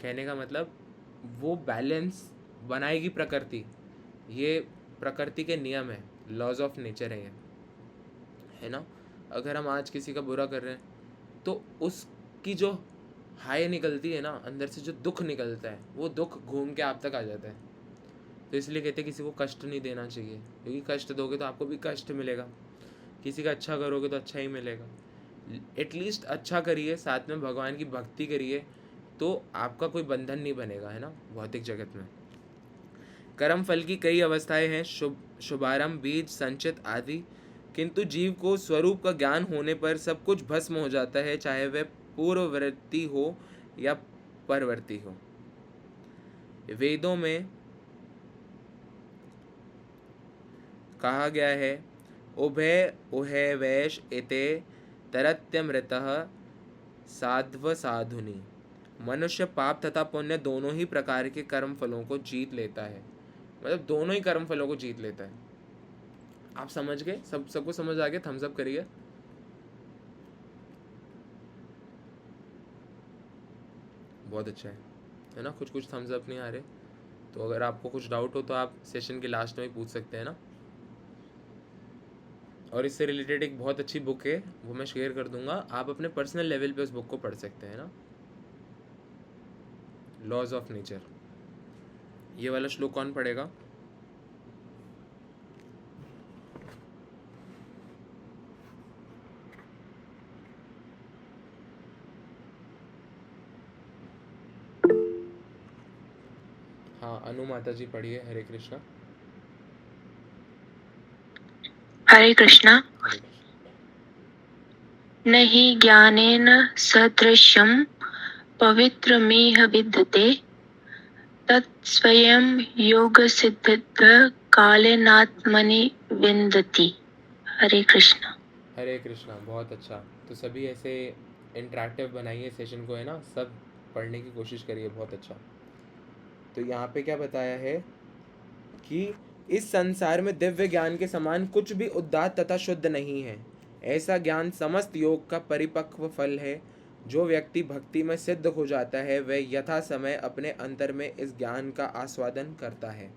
कहने का मतलब वो बैलेंस बनाएगी प्रकृति, ये प्रकृति के नियम है, लॉज ऑफ नेचर है ना। अगर हम आज किसी का बुरा कर रहे हैं तो उसकी जो हाय निकलती है ना, अंदर से जो दुख निकलता है, वो दुख घूम के आप तक आ जाता है। तो इसलिए कहते हैं किसी को कष्ट नहीं देना चाहिए, क्योंकि कष्ट दोगे तो आपको भी कष्ट मिलेगा, किसी का अच्छा करोगे तो अच्छा ही मिलेगा। एटलीस्ट अच्छा करिए, साथ में भगवान की भक्ति करिए, तो आपका कोई बंधन नहीं बनेगा, है ना, भौतिक जगत में। कर्म फल की कई अवस्थाएं हैं, शुभारंभ, बीज, संचित आदि, किंतु जीव को स्वरूप का ज्ञान होने पर सब कुछ भस्म हो जाता है, चाहे वह पूर्ववर्ती हो या परवर्ती हो। वेदों में कहा गया है, उभय उहे वैश इते तरत्यमृतः साध्व साधुनी। मनुष्य पाप तथा पुण्य दोनों ही प्रकार के कर्म फलों को जीत लेता है, मतलब दोनों ही कर्म फलों को जीत लेता है। आप समझ गए? सबको समझ आ गया? थम्स अप करिए। बहुत अच्छा है ना। कुछ थम्स अप नहीं आ रहे तो अगर आपको कुछ डाउट हो तो आप सेशन के लास्ट में ही पूछ सकते हैं ना। और इससे रिलेटेड एक बहुत अच्छी बुक है, वो मैं शेयर कर दूंगा, आप अपने पर्सनल लेवल पे उस बुक को पढ़ सकते हैं ना, लॉज ऑफ नेचर। ये वाला श्लोक कौन पढ़ेगा? हाँ, अनु माता जी पढ़िए। हरे कृष्णा। हरे कृष्णा। नहि ज्ञानेन सदृशं पवित्रमिह विद्यते तत्स्वयं योगसिद्धित कालेनात्मनि विन्दति। हरे कृष्णा। हरे कृष्णा। बहुत अच्छा। तो सभी ऐसे इंटरेक्टिव बनाइए सेशन को, है ना, सब पढ़ने की कोशिश करिए। बहुत अच्छा। तो यहाँ पे क्या बताया है कि इस संसार में दिव्य ज्ञान के समान कुछ भी उदात्त तथा शुद्ध नहीं है। ऐसा ज्ञान समस्त योग का परिपक्व फल है। जो व्यक्ति भक्ति में सिद्ध हो जाता है वह यथा समय अपने अंतर में इस ज्ञान का आस्वादन करता है।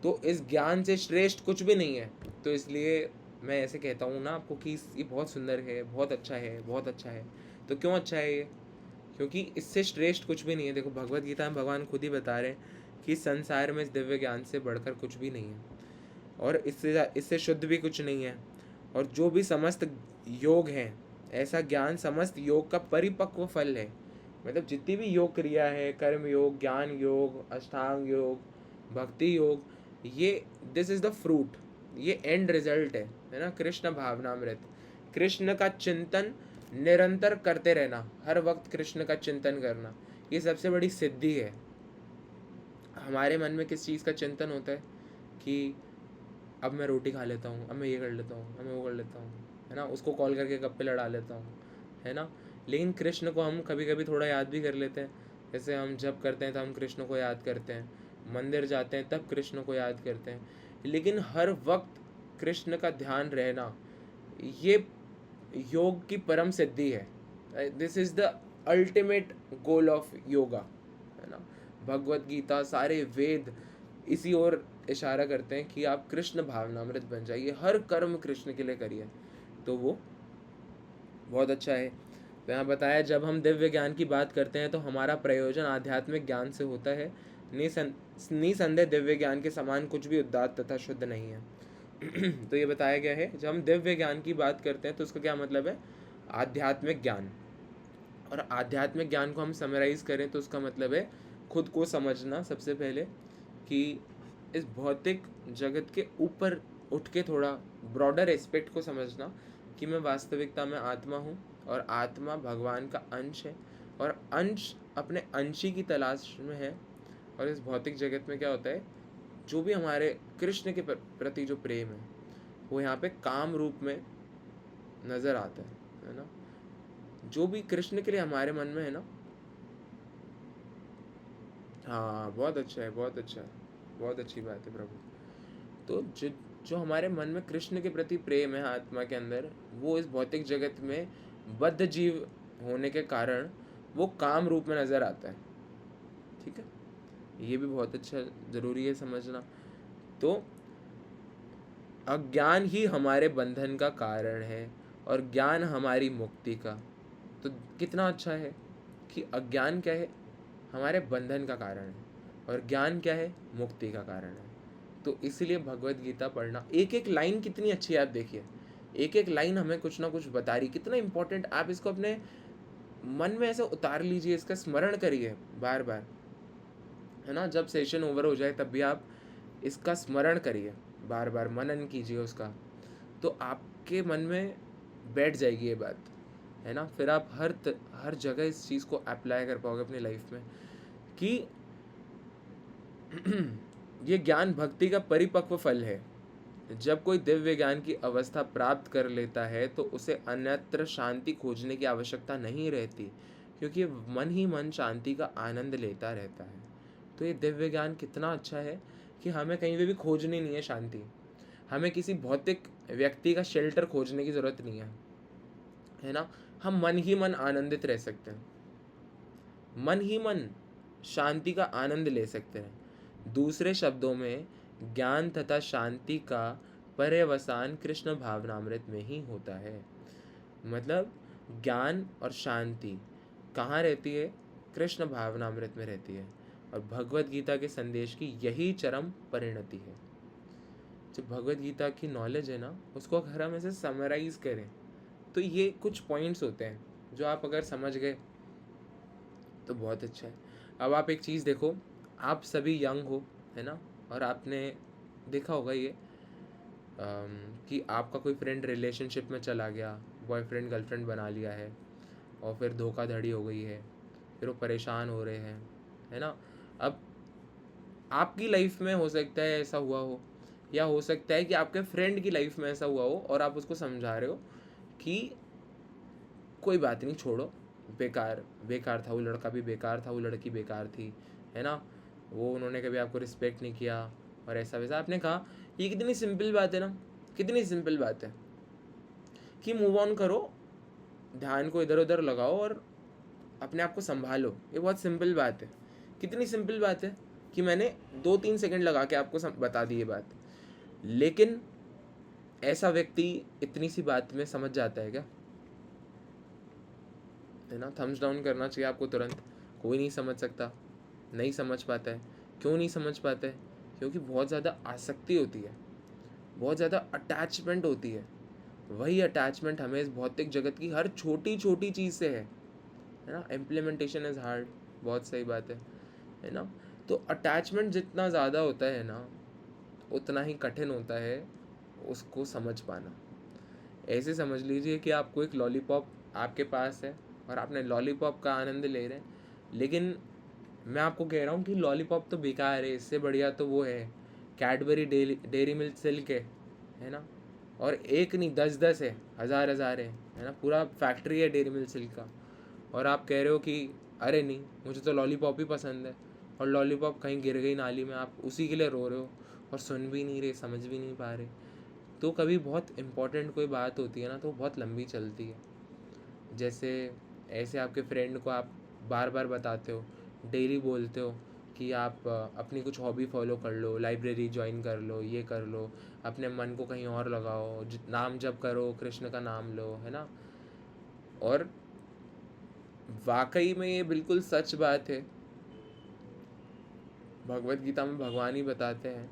तो इस ज्ञान से श्रेष्ठ कुछ भी नहीं है। तो इसलिए मैं ऐसे कहता हूँ ना आपको कि ये बहुत सुंदर है, बहुत अच्छा है, बहुत अच्छा है। तो क्यों अच्छा है ये? क्योंकि इससे श्रेष्ठ कुछ भी नहीं है। देखो भगवत गीता में भगवान खुद ही बता रहे हैं कि संसार में इस दिव्य ज्ञान से बढ़कर कुछ भी नहीं है और इससे शुद्ध भी कुछ नहीं है। और जो भी समस्त योग हैं, ऐसा ज्ञान समस्त योग का परिपक्व फल है। मतलब जितनी भी योग क्रिया है, कर्म योग, ज्ञान योग, अष्टांग योग, भक्ति योग, ये दिस इज द फ्रूट, ये एंड रिजल्ट है ना। कृष्ण भावनामृत, कृष्ण का चिंतन निरंतर करते रहना, हर वक्त कृष्ण का चिंतन करना, ये सबसे बड़ी सिद्धि है। हमारे मन में किस चीज़ का चिंतन होता है कि अब मैं रोटी खा लेता हूँ, अब मैं ये कर लेता हूँ, अब मैं वो कर लेता हूँ, है ना, उसको कॉल करके गप्पे लड़ा लेता हूँ, है ना। लेकिन कृष्ण को हम कभी कभी थोड़ा याद भी कर लेते हैं जैसे हम जप करते हैं तो हम कृष्ण को याद करते हैं, मंदिर जाते हैं तब कृष्ण को याद करते हैं, लेकिन हर वक्त कृष्ण का ध्यान रहना ये योग की परम सिद्धि है। This is the ultimate goal of yoga, है ना। भगवत गीता, सारे वेद इसी ओर इशारा करते हैं कि आप कृष्ण भावनामृत बन जाइए, हर कर्म कृष्ण के लिए करिए, तो वो बहुत अच्छा है। तो यहाँ बताया, जब हम दिव्य ज्ञान की बात करते हैं तो हमारा प्रयोजन आध्यात्मिक ज्ञान से होता है। निसंदेह दिव्य ज्ञान के समान कुछ भी उदात्त तथा शुद्ध नहीं है। तो ये बताया गया है, जब हम दिव्य ज्ञान की बात करते हैं तो उसका क्या मतलब है, आध्यात्मिक ज्ञान। और आध्यात्मिक ज्ञान को हम समराइज करें तो उसका मतलब है खुद को समझना सबसे पहले, कि इस भौतिक जगत के ऊपर उठ के थोड़ा ब्रॉडर एस्पेक्ट को समझना, कि मैं वास्तविकता में आत्मा हूँ और आत्मा भगवान का अंश है, और अंश अपने अंशी की तलाश में है। और इस भौतिक जगत में क्या होता है, जो भी हमारे कृष्ण के प्रति जो प्रेम है वो यहाँ पे काम रूप में नज़र आता है ना। जो भी कृष्ण के लिए हमारे मन में है ना, हाँ बहुत अच्छा है, बहुत अच्छा है, बहुत अच्छी बात है प्रभु। तो जो हमारे मन में कृष्ण के प्रति प्रेम है आत्मा के अंदर, वो इस भौतिक जगत में बद्ध जीव होने के कारण वो काम रूप में नज़र आता है। ठीक है, ये भी बहुत अच्छा ज़रूरी है समझना। तो अज्ञान ही हमारे बंधन का कारण है और ज्ञान हमारी मुक्ति का। तो कितना अच्छा है कि अज्ञान क्या है, हमारे बंधन का कारण है, और ज्ञान क्या है, मुक्ति का कारण है। तो इसलिए भगवत गीता पढ़ना, एक एक लाइन कितनी अच्छी है, आप देखिए एक एक लाइन हमें कुछ ना कुछ बता रही, कितना इंपॉर्टेंट। आप इसको अपने मन में ऐसे उतार लीजिए, इसका स्मरण करिए बार बार, है ना। जब सेशन ओवर हो जाए तब भी आप इसका स्मरण करिए, बार बार मनन कीजिए उसका, तो आपके मन में बैठ जाएगी ये बात, है ना। फिर आप हर जगह इस चीज़ को अप्लाई कर पाओगे अपनी लाइफ में, कि ये ज्ञान भक्ति का परिपक्व फल है। जब कोई दिव्य ज्ञान की अवस्था प्राप्त कर लेता है तो उसे अन्यत्र शांति खोजने की आवश्यकता नहीं रहती, क्योंकि मन ही मन शांति का आनंद लेता रहता है। तो ये दिव्य ज्ञान कितना अच्छा है कि हमें कहीं पे भी खोजनी नहीं है शांति, हमें किसी भौतिक व्यक्ति का शेल्टर खोजने की ज़रूरत नहीं है ना। हम मन ही मन आनंदित रह सकते हैं, मन ही मन शांति का आनंद ले सकते हैं। दूसरे शब्दों में, ज्ञान तथा शांति का पर्यवसान कृष्ण भावनामृत में ही होता है। मतलब ज्ञान और शांति कहाँ रहती है, कृष्ण भावनामृत में रहती है, और भगवत गीता के संदेश की यही चरम परिणति है। जो भगवत गीता की नॉलेज है ना, उसको अगर हम ऐसे समराइज करें तो ये कुछ पॉइंट्स होते हैं जो आप अगर समझ गए तो बहुत अच्छा है। अब आप एक चीज़ देखो, आप सभी यंग हो, है ना, और आपने देखा होगा ये कि आपका कोई फ्रेंड रिलेशनशिप में चला गया, बॉयफ्रेंड गर्लफ्रेंड बना लिया है, और फिर धोखाधड़ी हो गई है, फिर वो परेशान हो रहे हैं, है ना। अब आपकी लाइफ में हो सकता है ऐसा हुआ हो, या हो सकता है कि आपके फ्रेंड की लाइफ में ऐसा हुआ हो, और आप उसको समझा रहे हो कि कोई बात नहीं, छोड़ो, बेकार बेकार था वो लड़का, भी बेकार था वो लड़की, बेकार थी, है ना, वो उन्होंने कभी आपको रिस्पेक्ट नहीं किया, और ऐसा वैसा। आपने कहा, ये कितनी सिंपल बात है ना, कितनी सिंपल बात है कि मूव ऑन करो, ध्यान को इधर उधर लगाओ और अपने आप को संभालो। ये बहुत सिंपल बात है, कितनी सिंपल बात है कि मैंने 2-3 सेकंड लगा के आपको बता दी ये बात। लेकिन ऐसा व्यक्ति इतनी सी बात में समझ जाता है क्या, है ना। थम्स डाउन करना चाहिए आपको तुरंत। कोई नहीं समझ सकता, नहीं समझ पाता है। क्यों नहीं समझ पाता है, क्योंकि बहुत ज़्यादा आसक्ति होती है, बहुत ज़्यादा अटैचमेंट होती है। वही अटैचमेंट हमें इस भौतिक जगत की हर छोटी छोटी चीज़ से है ना। इम्प्लीमेंटेशन इज़ हार्ड, बहुत सही बात है ना। तो अटैचमेंट जितना ज़्यादा होता है ना, उतना ही कठिन होता है उसको समझ पाना। ऐसे समझ लीजिए कि आपको एक लॉलीपॉप आपके पास है और आपने लॉलीपॉप का आनंद ले रहे हैं, लेकिन मैं आपको कह रहा हूँ कि लॉलीपॉप तो बेकार है, इससे बढ़िया तो वो है कैडबरी डेरी मिल्क सिल्क है ना। और एक नहीं, 10-10 है, हज़ार है ना, पूरा फैक्ट्री है डेरी मिल्क सिल्क का। और आप कह रहे हो कि अरे नहीं, मुझे तो लॉलीपॉप ही पसंद है, और लॉलीपॉप कहीं गिर गई नाली में, आप उसी के लिए रो रहे हो और सुन भी नहीं रहे, समझ भी नहीं पा रहे। तो कभी बहुत इम्पोर्टेंट कोई बात होती है ना, तो बहुत लंबी चलती है। जैसे ऐसे आपके फ्रेंड को आप बार बार बताते हो, डेली बोलते हो कि आप अपनी कुछ हॉबी फॉलो कर लो, लाइब्रेरी ज्वाइन कर लो, ये कर लो, अपने मन को कहीं और लगाओ, नाम जप करो, कृष्ण का नाम लो, है ना। और वाकई में ये बिल्कुल सच बात है। भगवत गीता में भगवान ही बताते हैं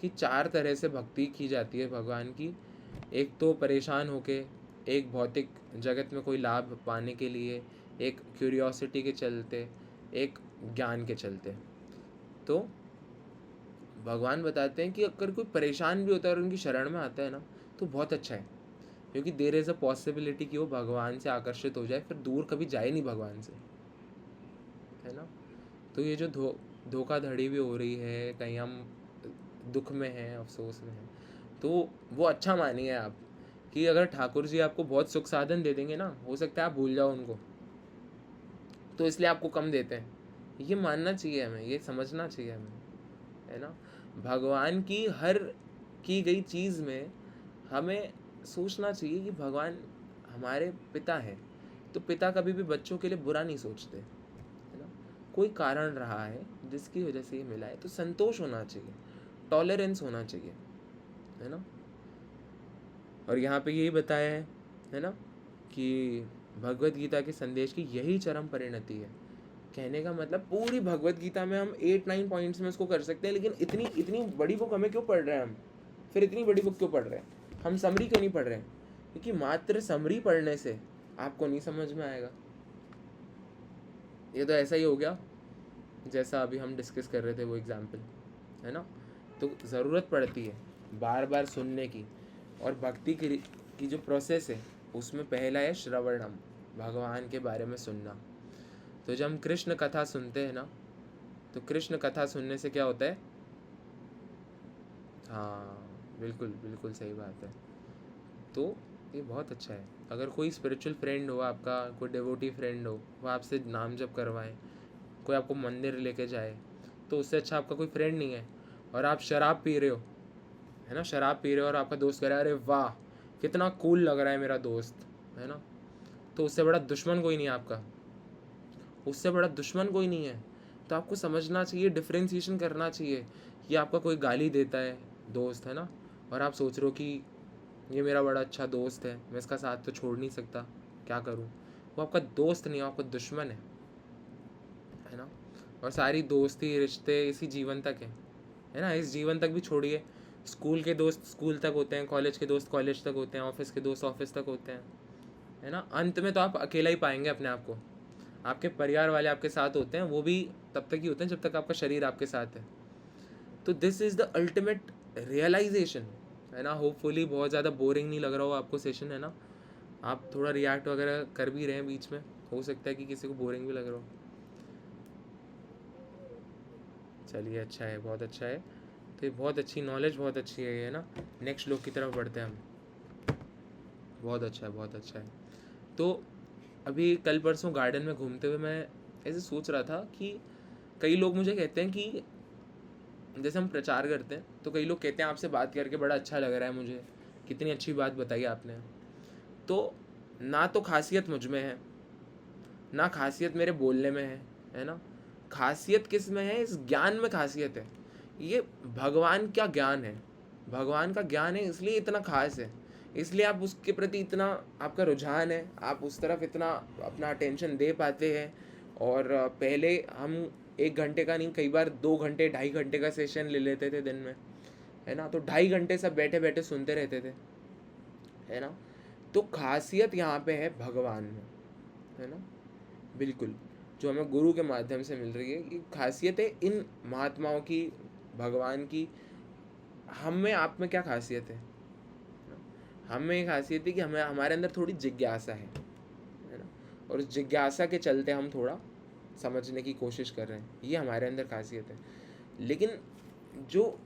कि 4 तरह से भक्ति की जाती है भगवान की। एक तो परेशान होके, एक भौतिक जगत में कोई लाभ पाने के लिए, एक क्यूरियोसिटी के चलते, एक ज्ञान के चलते। तो भगवान बताते हैं कि अगर कोई परेशान भी होता है और उनकी शरण में आता है ना, तो बहुत अच्छा है, क्योंकि देयर इज़ अ पॉसिबिलिटी कि वो भगवान से आकर्षित हो जाए, फिर दूर कभी जाए नहीं भगवान से, है ना। तो ये जो धोखाधड़ी भी हो रही है, कहीं हम दुख में हैं, अफसोस में हैं, तो वो अच्छा मानिए आप कि अगर ठाकुर जी आपको बहुत सुख साधन दे देंगे ना, हो सकता है आप भूल जाओ उनको, तो इसलिए आपको कम देते हैं। ये मानना चाहिए हमें, ये समझना चाहिए हमें, है ना। भगवान की हर की गई चीज़ में हमें सोचना चाहिए कि भगवान हमारे पिता हैं, तो पिता कभी भी बच्चों के लिए बुरा नहीं सोचते, है ना। कोई कारण रहा है जिसकी वजह से ये मिला है, तो संतोष होना चाहिए, टॉलरेंस होना चाहिए, है ना। और यहाँ पे यही बताया है ना, कि भगवत गीता के संदेश की यही चरम परिणति है। कहने का मतलब पूरी भगवत गीता में हम 8-9 पॉइंट्स में उसको कर सकते हैं, लेकिन इतनी इतनी बड़ी बुक हमें क्यों पढ़ रहे हैं हम? फिर इतनी बड़ी बुक क्यों पढ़ रहे हैं हम? समरी क्यों नहीं पढ़ रहे हैं? क्योंकि मात्र समरी पढ़ने से आपको नहीं समझ में आएगा। ये तो ऐसा ही हो गया जैसा अभी हम डिस्कस कर रहे थे वो एग्जाम्पल, है ना। तो ज़रूरत पड़ती है बार बार सुनने की। और भक्ति की जो प्रोसेस है, उसमें पहला है श्रवणम, भगवान के बारे में सुनना। तो जब हम कृष्ण कथा सुनते हैं ना, तो कृष्ण कथा सुनने से क्या होता है? हाँ, बिल्कुल बिल्कुल सही बात है। तो ये बहुत अच्छा है। अगर कोई स्पिरिचुअल फ्रेंड हो आपका, कोई डिवोटी फ्रेंड हो, वो आपसे नाम जप करवाए, कोई आपको मंदिर लेके जाए, तो उससे अच्छा आपका कोई फ्रेंड नहीं है। और आप शराब पी रहे हो, है ना, शराब पी रहे हो और आपका दोस्त कह रहा है अरे वाह कितना कूल लग रहा है मेरा दोस्त, है ना, तो उससे बड़ा दुश्मन कोई नहीं है आपका, उससे बड़ा दुश्मन कोई नहीं है। तो आपको समझना चाहिए, डिफ्रेंसिएशन करना चाहिए। ये आपका कोई गाली देता है दोस्त, है ना, और आप सोच रहे हो कि ये मेरा बड़ा अच्छा दोस्त है, मैं इसका साथ तो छोड़ नहीं सकता, क्या करूँ? वो आपका दोस्त नहीं है, आपका दुश्मन है ना। और सारी दोस्ती रिश्ते इसी जीवन तक है ना। इस जीवन तक भी छोड़िए, स्कूल के दोस्त स्कूल तक होते हैं, कॉलेज के दोस्त कॉलेज तक होते हैं, ऑफिस के दोस्त ऑफिस तक होते हैं, है ना। अंत में तो आप अकेला ही पाएंगे अपने आप को। आपके परिवार वाले आपके साथ होते हैं, वो भी तब तक ही होते हैं जब तक आपका शरीर आपके साथ है। तो this is the ultimate realisation, है ना। होपफुली बहुत ज़्यादा बोरिंग नहीं लग रहा हो आपको सेशन, है ना। आप थोड़ा रिएक्ट वगैरह कर भी रहे हैं बीच में, हो सकता है कि किसी को बोरिंग भी लग रहा हो। चलिए, अच्छा है, बहुत अच्छा है। तो ये बहुत अच्छी नॉलेज, बहुत अच्छी है ये ना। नेक्स्ट श्लोक की तरफ बढ़ते हैं हम। बहुत अच्छा है, बहुत अच्छा है। तो अभी कल परसों गार्डन में घूमते हुए मैं ऐसे सोच रहा था कि कई लोग मुझे कहते हैं कि जैसे हम प्रचार करते हैं, तो कई लोग कहते हैं आपसे बात करके बड़ा अच्छा लग रहा है मुझे, कितनी अच्छी बात बताई आपने। तो ना तो खासियत मुझ में है, ना खासियत मेरे बोलने में है ना। खासियत किस में है? इस ज्ञान में खासियत है। ये भगवान का ज्ञान है, भगवान का ज्ञान है, इसलिए इतना खास है, इसलिए आप उसके प्रति इतना आपका रुझान है, आप उस तरफ इतना अपना अटेंशन दे पाते हैं। और पहले हम 1 घंटे का नहीं, कई बार 2 घंटे 2.5 घंटे का सेशन ले लेते थे दिन में, है ना। तो 2.5 घंटे सब बैठे बैठे सुनते रहते थे, है ना। तो खासियत यहाँ पे है भगवान में, है ना, बिल्कुल, जो हमें गुरु के माध्यम से मिल रही है। ये खासियत है इन महात्माओं की, भगवान की। हम में, आप में क्या खासियत है? हम में ये खासियत है कि हमें, हमारे अंदर थोड़ी जिज्ञासा है ना। और उस जिज्ञासा के चलते हम थोड़ा समझने की कोशिश कर रहे हैं, ये हमारे अंदर खासियत है। लेकिन जो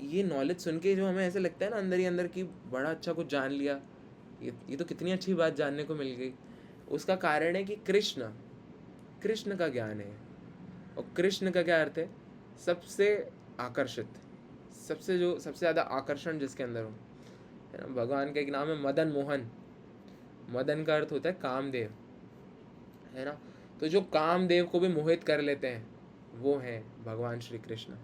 ये नॉलेज सुन के जो हमें ऐसे लगता है ना अंदर ही अंदर कि बड़ा अच्छा कुछ जान लिया, ये तो कितनी अच्छी बात जानने को मिल गई, उसका कारण है कि कृष्ण कृष्ण का ज्ञान है। और कृष्ण का क्या अर्थ है? सबसे आकर्षित, सबसे ज़्यादा आकर्षण जिसके अंदर हो, है ना। भगवान का एक नाम है मदन मोहन। मदन का अर्थ होता है कामदेव, है ना। तो जो कामदेव को भी मोहित कर लेते हैं वो हैं भगवान श्री कृष्ण।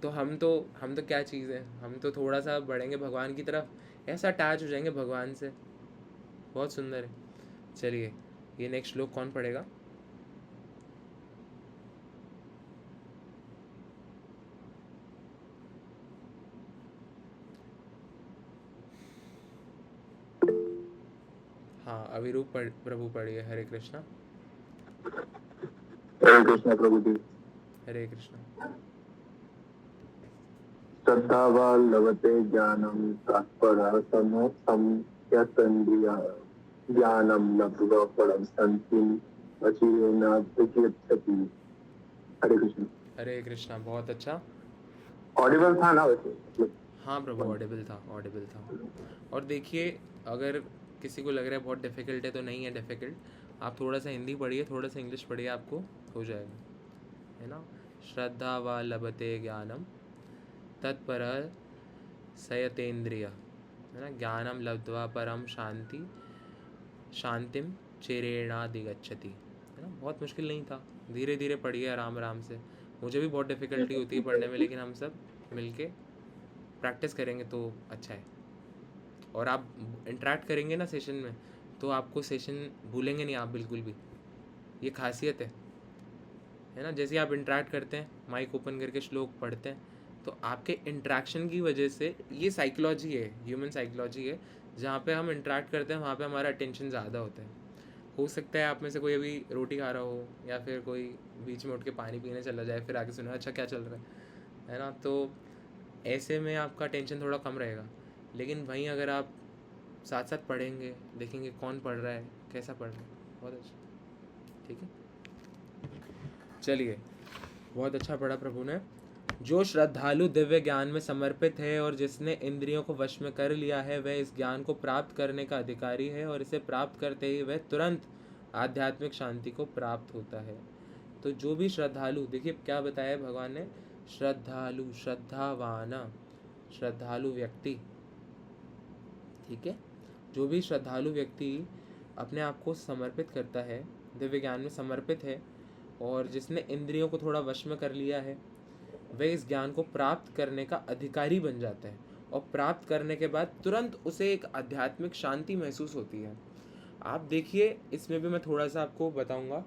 तो हम तो क्या चीज़ है, हम तो थोड़ा सा बढ़ेंगे भगवान की तरफ, ऐसा अटैच हो जाएंगे भगवान से, बहुत सुंदर है। चलिए, ये नेक्स्ट श्लोक कौन पढ़ेगा? हाँ, अविरूप प्रभु पढ़िए। हरे कृष्णा। हरे कृष्ण प्रभु जी। हरे कृष्णा। श्रद्धावान लभते ज्ञानम तत्परः संयतेन्द्रियः ज्ञानम लब्ध्वा परम शांतिम् अचिरेणाधिगच्छति। हरे कृष्ण। हरे कृष्णा, बहुत अच्छा। ऑडिबल था ना वैसे? हाँ प्रभु, ऑडिबल था, ऑडिबल था। और देखिए, अगर किसी को लग रहा है बहुत डिफ़िकल्ट है तो नहीं है डिफ़िकल्ट, आप थोड़ा सा हिंदी पढ़िए, थोड़ा सा इंग्लिश पढ़िए, आपको हो जाएगा, है ना। श्रद्धा व लभते ज्ञानम तत्पर संयतेन्द्रिय, है ना। ज्ञानम लब्ध्वा परम शांतिम चिरेणाधिगच्छति, है ना। बहुत मुश्किल नहीं था, धीरे धीरे पढ़िए, आराम आराम से। मुझे भी बहुत डिफ़िकल्टी होती है पढ़ने में, लेकिन हम सब मिलके प्रैक्टिस करेंगे तो अच्छा है। और आप इंटरेक्ट करेंगे ना सेशन में, तो आपको सेशन भूलेंगे नहीं आप बिल्कुल भी, ये खासियत है ना। जैसे आप इंटरेक्ट करते हैं, माइक ओपन करके श्लोक पढ़ते हैं, तो आपके इंटरेक्शन की वजह से, ये साइकोलॉजी है, ह्यूमन साइकोलॉजी है, जहाँ पे हम इंटरेक्ट करते हैं वहाँ पे हमारा अटेंशन ज़्यादा होता है। हो सकता है आप में से कोई अभी रोटी खा रहा हो, या फिर कोई बीच में उठ के पानी पीने चला जाए, फिर आगे सुना अच्छा क्या चल रहा है ना। तो ऐसे में आपका टेंशन थोड़ा कम रहेगा। लेकिन वहीं अगर आप साथ साथ पढ़ेंगे, देखेंगे कौन पढ़ रहा है, कैसा पढ़ रहा है, बहुत अच्छा। ठीक है, चलिए, बहुत अच्छा पढ़ा प्रभु ने। जो श्रद्धालु दिव्य ज्ञान में समर्पित है और जिसने इंद्रियों को वश में कर लिया है, वह इस ज्ञान को प्राप्त करने का अधिकारी है, और इसे प्राप्त करते ही वह तुरंत आध्यात्मिक शांति को प्राप्त होता है। तो जो भी श्रद्धालु, देखिए क्या बताया भगवान ने, श्रद्धालु, श्रद्धावान, श्रद्धालु व्यक्ति, ठीक है। जो भी श्रद्धालु व्यक्ति अपने आप को समर्पित करता है, दिव्य ज्ञान में समर्पित है, और जिसने इंद्रियों को थोड़ा वश में कर लिया है, वह इस ज्ञान को प्राप्त करने का अधिकारी बन जाता है। और प्राप्त करने के बाद तुरंत उसे एक आध्यात्मिक शांति महसूस होती है। आप देखिए, इसमें भी मैं थोड़ा सा आपको बताऊंगा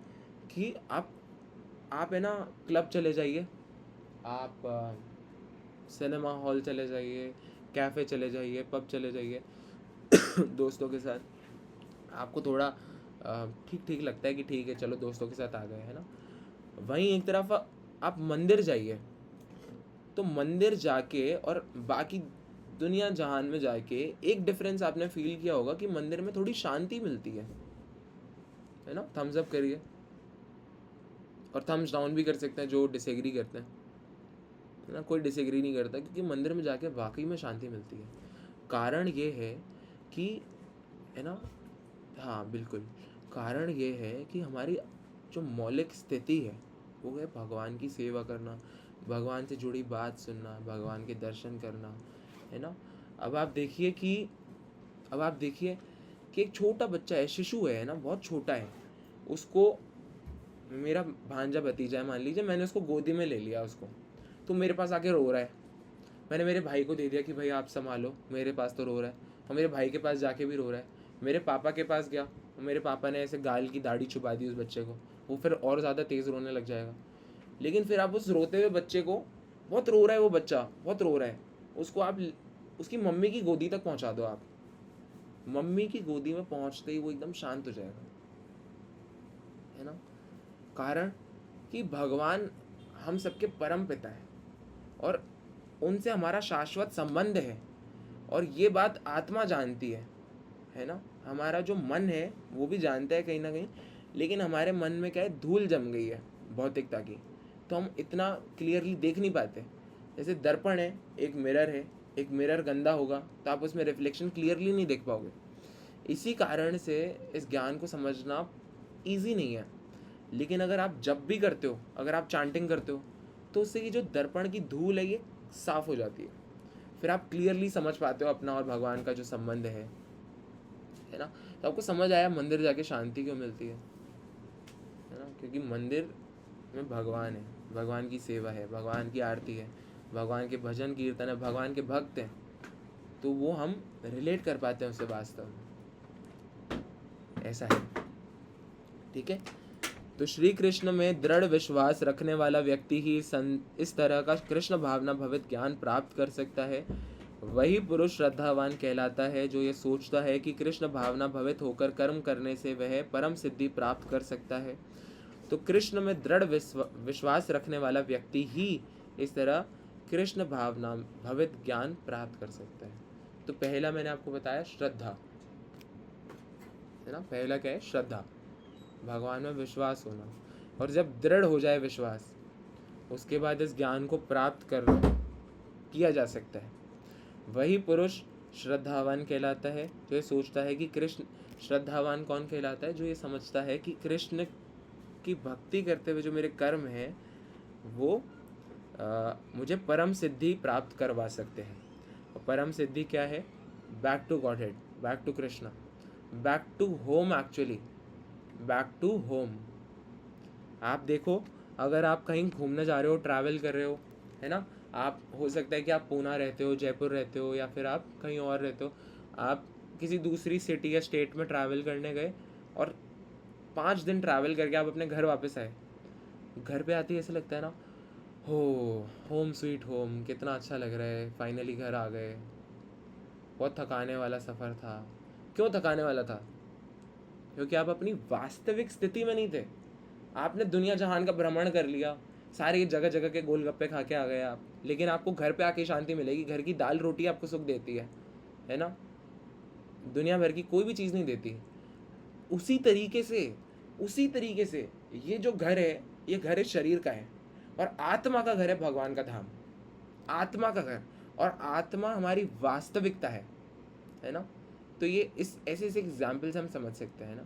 कि आप है ना, क्लब चले जाइए, आप सिनेमा हॉल चले जाइए, कैफ़े चले जाइए, पब चले जाइए दोस्तों के साथ, आपको थोड़ा ठीक ठीक लगता है कि ठीक है चलो दोस्तों के साथ आ गए, है ना। वहीं एक तरफ आप मंदिर जाइए, तो मंदिर जाके और बाकी दुनिया जहान में जाके एक डिफरेंस आपने फील किया होगा कि मंदिर में थोड़ी शांति मिलती है ना। थम्स अप करिए, और थम्स डाउन भी कर सकते हैं जो डिसएग्री करते हैं, है ना। कोई डिसएग्री नहीं करता, क्योंकि मंदिर में जाके वाकई में शांति मिलती है। कारण ये है कि, है ना, हाँ बिल्कुल, कारण ये है कि हमारी जो मौलिक स्थिति है वो है भगवान की सेवा करना, भगवान से जुड़ी बात सुनना, भगवान के दर्शन करना, है ना। अब आप देखिए कि एक छोटा बच्चा है, शिशु है ना, बहुत छोटा है, उसको, मेरा भांजा भतीजा है मान लीजिए, मैंने उसको गोदी में ले लिया उसको, तो मेरे पास आके रो रहा है, मैंने मेरे भाई को दे दिया कि भाई आप संभालो, मेरे पास तो रो रहा है, और मेरे भाई के पास जाके भी रो रहा है। मेरे पापा के पास गया, और मेरे पापा ने ऐसे गाल की दाढ़ी छुपा दी उस बच्चे को, वो फिर और ज़्यादा तेज़ रोने लग जाएगा। लेकिन फिर आप उस रोते हुए बच्चे को, बहुत रो रहा है वो बच्चा, बहुत रो रहा है, उसको आप उसकी मम्मी की गोदी तक पहुंचा दो, आप मम्मी की गोदी में पहुंचते ही वो एकदम शांत हो जाएगा, है ना। कारण कि भगवान हम सबके परम पिता है, और उनसे हमारा शाश्वत संबंध है, और ये बात आत्मा जानती है ना। हमारा जो मन है वो भी जानता है कहीं ना कहीं, लेकिन हमारे मन में क्या है, धूल जम गई है भौतिकता की, तो हम इतना क्लियरली देख नहीं पाते। जैसे दर्पण है, एक मिरर है, एक मिरर गंदा होगा तो आप उसमें रिफ्लेक्शन क्लियरली नहीं देख पाओगे। इसी कारण से इस ज्ञान को समझना ईजी नहीं है, लेकिन अगर आप जब भी करते हो, अगर आप चांटिंग करते हो, तो उससे ये जो दर्पण की धूल है ये साफ हो जाती है। फिर आप क्लियरली समझ पाते हो अपना और भगवान का जो संबंध है ना। तो आपको समझ आया मंदिर जाके शांति क्यों मिलती है ना, क्योंकि मंदिर में भगवान है, भगवान की सेवा है, भगवान की आरती है, भगवान के भजन कीर्तन है, भगवान के भक्त हैं, तो वो हम रिलेट कर पाते हैं उससे वास्तव में, ऐसा है। ठीक है, तो श्री कृष्ण में दृढ़ विश्वास रखने वाला व्यक्ति ही इस तरह का कृष्ण भावना भवित ज्ञान प्राप्त कर सकता है। वही पुरुष श्रद्धावान कहलाता है जो ये सोचता है कि कृष्ण भावना भवित होकर कर्म करने से वह परम सिद्धि प्राप्त कर सकता है। तो कृष्ण में दृढ़ विश्वास रखने वाला व्यक्ति ही इस तरह कृष्ण भावना भवित ज्ञान प्राप्त कर सकता है। तो पहला मैंने आपको बताया श्रद्धा, है ना, पहला क्या है, श्रद्धा, भगवान में विश्वास होना। और जब दृढ़ हो जाए विश्वास, उसके बाद इस ज्ञान को प्राप्त किया जा सकता है। वही पुरुष श्रद्धावान कहलाता है जो ये सोचता है कि कृष्ण, श्रद्धावान कौन कहलाता है, जो ये समझता है कि कृष्ण की भक्ति करते हुए जो मेरे कर्म हैं वो मुझे परम सिद्धि प्राप्त करवा सकते हैं। और परम सिद्धि क्या है, back to godhead, back to Krishna, back to home, actually back to home. आप देखो, अगर आप कहीं घूमने जा रहे हो, ट्रैवल कर रहे हो, है ना, आप हो सकता है कि आप पूना रहते हो, जयपुर रहते हो, या फिर आप कहीं और रहते हो, आप किसी दूसरी सिटी या स्टेट में ट्रैवल करने गए और 5 दिन ट्रैवल करके आप अपने घर वापस आए। घर पे आते ही ऐसा लगता है ना, हो होम स्वीट होम, कितना अच्छा लग रहा है, फाइनली घर आ गए। बहुत थकाने वाला सफ़र था। क्यों थकाने वाला था? क्योंकि आप अपनी वास्तविक स्थिति में नहीं थे। आपने दुनिया जहान का भ्रमण कर लिया, सारी जगह जगह के गोलगप्पे खा के आ गए आप, लेकिन आपको घर पे आके शांति मिलेगी। घर की दाल रोटी आपको सुख देती है ना, दुनिया भर की कोई भी चीज़ नहीं देती। उसी तरीके से ये जो घर है, ये घर इस शरीर का है, और आत्मा का घर है भगवान का धाम, आत्मा का घर, और आत्मा हमारी वास्तविकता है ना। तो ये इस ऐसे एग्जाम्पल से हम समझ सकते हैं ना।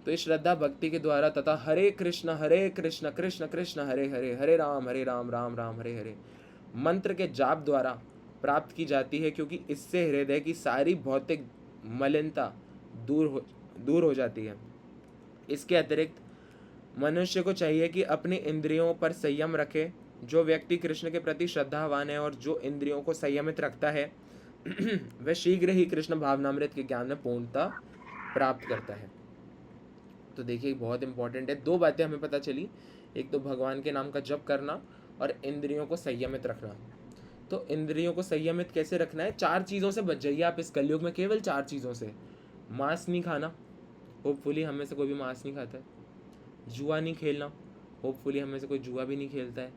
तो इस श्रद्धा भक्ति के द्वारा तथा हरे कृष्ण कृष्ण कृष्ण हरे हरे, हरे राम राम राम हरे हरे मंत्र के जाप द्वारा प्राप्त की जाती है, क्योंकि इससे हृदय की सारी भौतिक मलिनता दूर हो जाती है। इसके अतिरिक्त मनुष्य को चाहिए कि अपनी इंद्रियों पर संयम रखे। जो व्यक्ति कृष्ण के प्रति श्रद्धावान है और जो इंद्रियों को संयमित रखता है वह शीघ्र ही कृष्ण भावनामृत के ज्ञान में पूर्णता प्राप्त करता है। तो देखिए, बहुत इंपॉर्टेंट है। 2 बातें हमें पता चली, एक तो भगवान के नाम का जप करना और इंद्रियों को संयमित रखना। तो इंद्रियों को संयमित कैसे रखना है? 4 चीज़ों से बच जाइए आप इस कलयुग में, केवल 4 चीज़ों से। मांस नहीं खाना, होपफुली हम में से कोई भी मांस नहीं खाता है। जुआ नहीं खेलना, होपफुली हम में से कोई जुआ भी नहीं खेलता है।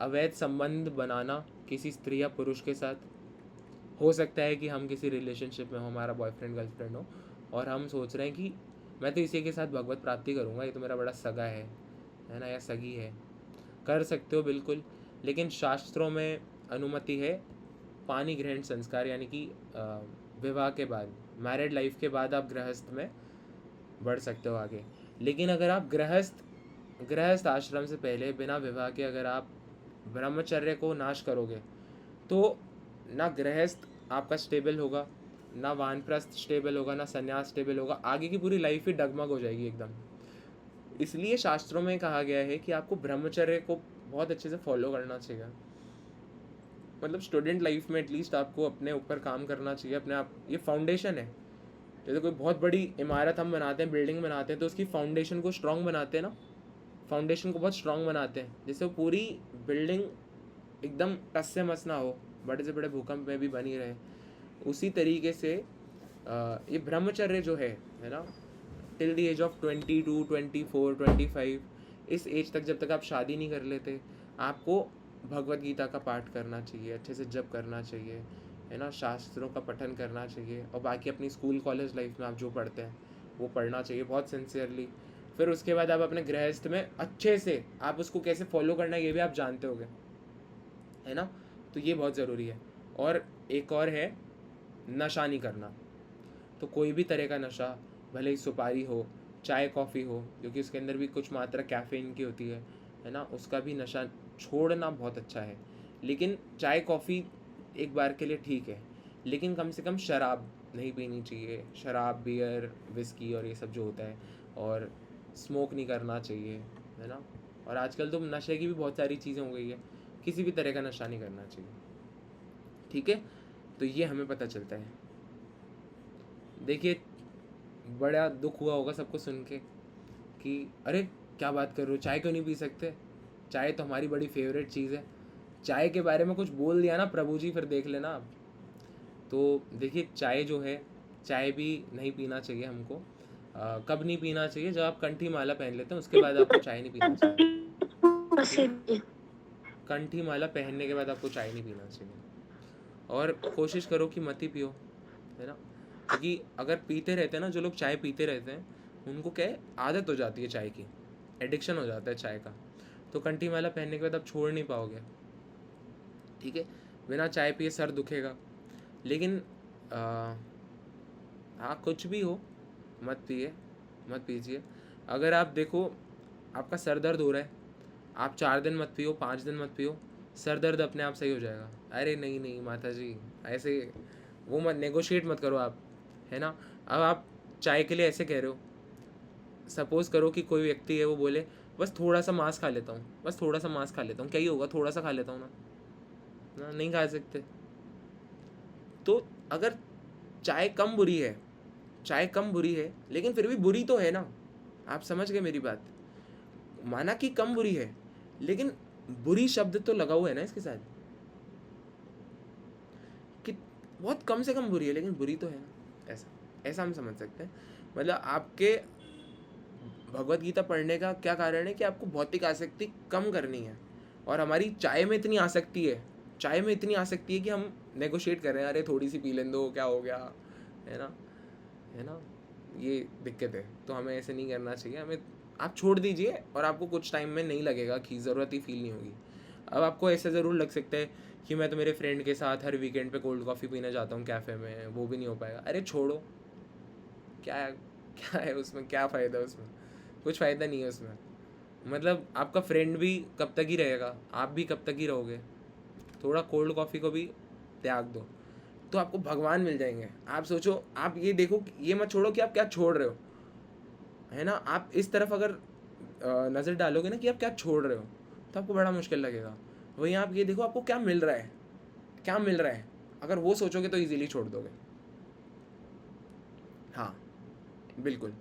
अवैध संबंध बनाना किसी स्त्री या पुरुष के साथ, हो सकता है कि हम किसी रिलेशनशिप में हो, हमारा बॉयफ्रेंड गर्लफ्रेंड हो, और हम सोच रहे हैं कि मैं तो इसी के साथ भगवत प्राप्ति करूँगा, ये तो मेरा बड़ा सगा है ना, या सगी है। कर सकते हो बिल्कुल, लेकिन शास्त्रों में अनुमति है पानी ग्रहण संस्कार, यानी कि विवाह के बाद, मैरिड लाइफ के बाद आप गृहस्थ में बढ़ सकते हो आगे। लेकिन अगर आप गृहस्थ आश्रम से पहले बिना विवाह के अगर आप ब्रह्मचर्य को नाश करोगे, तो ना गृहस्थ आपका स्टेबल होगा, ना वानप्रस्थ स्टेबल होगा, ना संन्यास स्टेबल होगा, आगे की पूरी लाइफ ही डगमग हो जाएगी एकदम। इसलिए शास्त्रों में कहा गया है कि आपको ब्रह्मचर्य को बहुत अच्छे से फॉलो करना चाहिए। मतलब स्टूडेंट लाइफ में एटलीस्ट आपको अपने ऊपर काम करना चाहिए, अपने आप, ये फाउंडेशन है। जैसे कोई बहुत बड़ी इमारत हम बनाते हैं, बिल्डिंग बनाते हैं, तो उसकी फाउंडेशन को स्ट्रॉन्ग बनाते हैं ना, फाउंडेशन को बहुत स्ट्रॉन्ग बनाते हैं, जैसे वो पूरी बिल्डिंग एकदम टस से मस ना हो, बड़े से बड़े भूकंप में भी बनी रहे। उसी तरीके से ये ब्रह्मचर्य जो है ना, टिल द एज ऑफ 22, 24, 25, इस एज तक, जब तक आप शादी नहीं कर लेते, आपको भगवत गीता का पाठ करना चाहिए, अच्छे से जप करना चाहिए, है ना, शास्त्रों का पठन करना चाहिए, और बाकी अपनी स्कूल कॉलेज लाइफ में आप जो पढ़ते हैं वो पढ़ना चाहिए बहुत सिंसियरली। फिर उसके बाद आप अपने गृहस्थ में अच्छे से आप उसको कैसे फॉलो करना है ये भी आप जानते होगे, है ना। तो ये बहुत ज़रूरी है। और एक और है, नशा नहीं करना। तो कोई भी तरह का नशा, भले ही सुपारी हो चाय कॉफ़ी हो, क्योंकि उसके अंदर भी कुछ मात्रा कैफ़ीन की होती है ना, उसका भी नशा छोड़ना बहुत अच्छा है। लेकिन चाय कॉफ़ी एक बार के लिए ठीक है, लेकिन कम से कम शराब नहीं पीनी चाहिए। शराब, बियर, विस्की और ये सब जो होता है, और स्मोक नहीं करना चाहिए, है ना। और आजकल तो नशे की भी बहुत सारी चीज़ें हो गई है, किसी भी तरह का नशा नहीं करना चाहिए, ठीक है। तो ये हमें पता चलता है। देखिए, बड़ा दुख हुआ होगा सबको सुन के कि अरे क्या बात कर रहे हो, चाय क्यों नहीं पी सकते, चाय तो हमारी बड़ी फेवरेट चीज़ है। चाय के बारे में कुछ बोल दिया ना प्रभु जी, फिर देख लेना आप। तो देखिए, चाय जो है, चाय भी नहीं पीना चाहिए हमको। कब नहीं पीना चाहिए? जब आप कंठी माला पहन लेते हैं, उसके बाद आपको चाय नहीं पीना चाहिए। कंठी माला पहनने के बाद आपको चाय नहीं पीना चाहिए। और कोशिश करो कि मत ही पियो, है ना। क्योंकि अगर पीते रहते हैं ना, जो लोग चाय पीते रहते हैं, उनको क्या है, आदत हो जाती है चाय की, एडिक्शन हो जाता है चाय का। तो कंठी माला पहनने के बाद आप छोड़ नहीं पाओगे, ठीक है। बिना चाय पिए सर दुखेगा। लेकिन हाँ, कुछ भी हो, मत पीजिए। अगर आप देखो आपका सर दर्द हो रहा है, आप 4 दिन मत पियो, 5 दिन मत पियो, सर दर्द अपने आप सही हो जाएगा। अरे नहीं माता जी, ऐसे वो मत नेगोशिएट मत करो आप, है ना। अब आप चाय के लिए ऐसे कह रहे हो, सपोज़ करो कि कोई व्यक्ति है, वो बोले बस थोड़ा सा मांस खा लेता हूँ, बस थोड़ा सा मांस खा लेता हूँ, क्या ही होगा, थोड़ा सा खा लेता हूँ ना, नहीं खा सकते। तो अगर चाय कम बुरी है, लेकिन फिर भी बुरी तो है ना। आप समझ गए मेरी बात। माना कि कम बुरी है, लेकिन बुरी शब्द तो लगा हुआ है ना इसके साथ, कि बहुत कम से कम बुरी है, लेकिन बुरी तो है ना। ऐसा हम समझ सकते हैं। मतलब आपके भगवत गीता पढ़ने का क्या कारण है कि आपको भौतिक आसक्ति कम करनी है। और हमारी चाय में इतनी आसक्ति है कि हम नेगोशिएट कर रहे हैं, अरे थोड़ी सी पी लें दो, क्या हो गया, है ना। ये दिक्कत है। तो हमें ऐसे नहीं करना चाहिए। हमें, आप छोड़ दीजिए और आपको कुछ टाइम में नहीं लगेगा कि ज़रूरत ही फील नहीं होगी। अब आपको ऐसा ज़रूर लग सकता है कि मैं तो मेरे फ्रेंड के साथ हर वीकेंड पे कोल्ड कॉफ़ी पीने जाता हूँ कैफ़े में, वो भी नहीं हो पाएगा। अरे छोड़ो, क्या क्या है उसमें, क्या फ़ायदा है उसमें, कुछ फ़ायदा नहीं है उसमें। मतलब आपका फ्रेंड भी कब तक ही रहेगा, आप भी कब तक ही रहोगे। थोड़ा कोल्ड कॉफ़ी को भी त्याग दो, तो आपको भगवान मिल जाएंगे। आप सोचो, आप ये देखो, ये मत छोड़ो कि आप क्या छोड़ रहे हो, है ना। आप इस तरफ अगर नज़र डालोगे ना कि आप क्या छोड़ रहे हो, तो आपको बड़ा मुश्किल लगेगा। वहीं आप ये देखो आपको क्या मिल रहा है, अगर वो सोचोगे तो इजीली छोड़ दोगे। हाँ, बिल्कुल।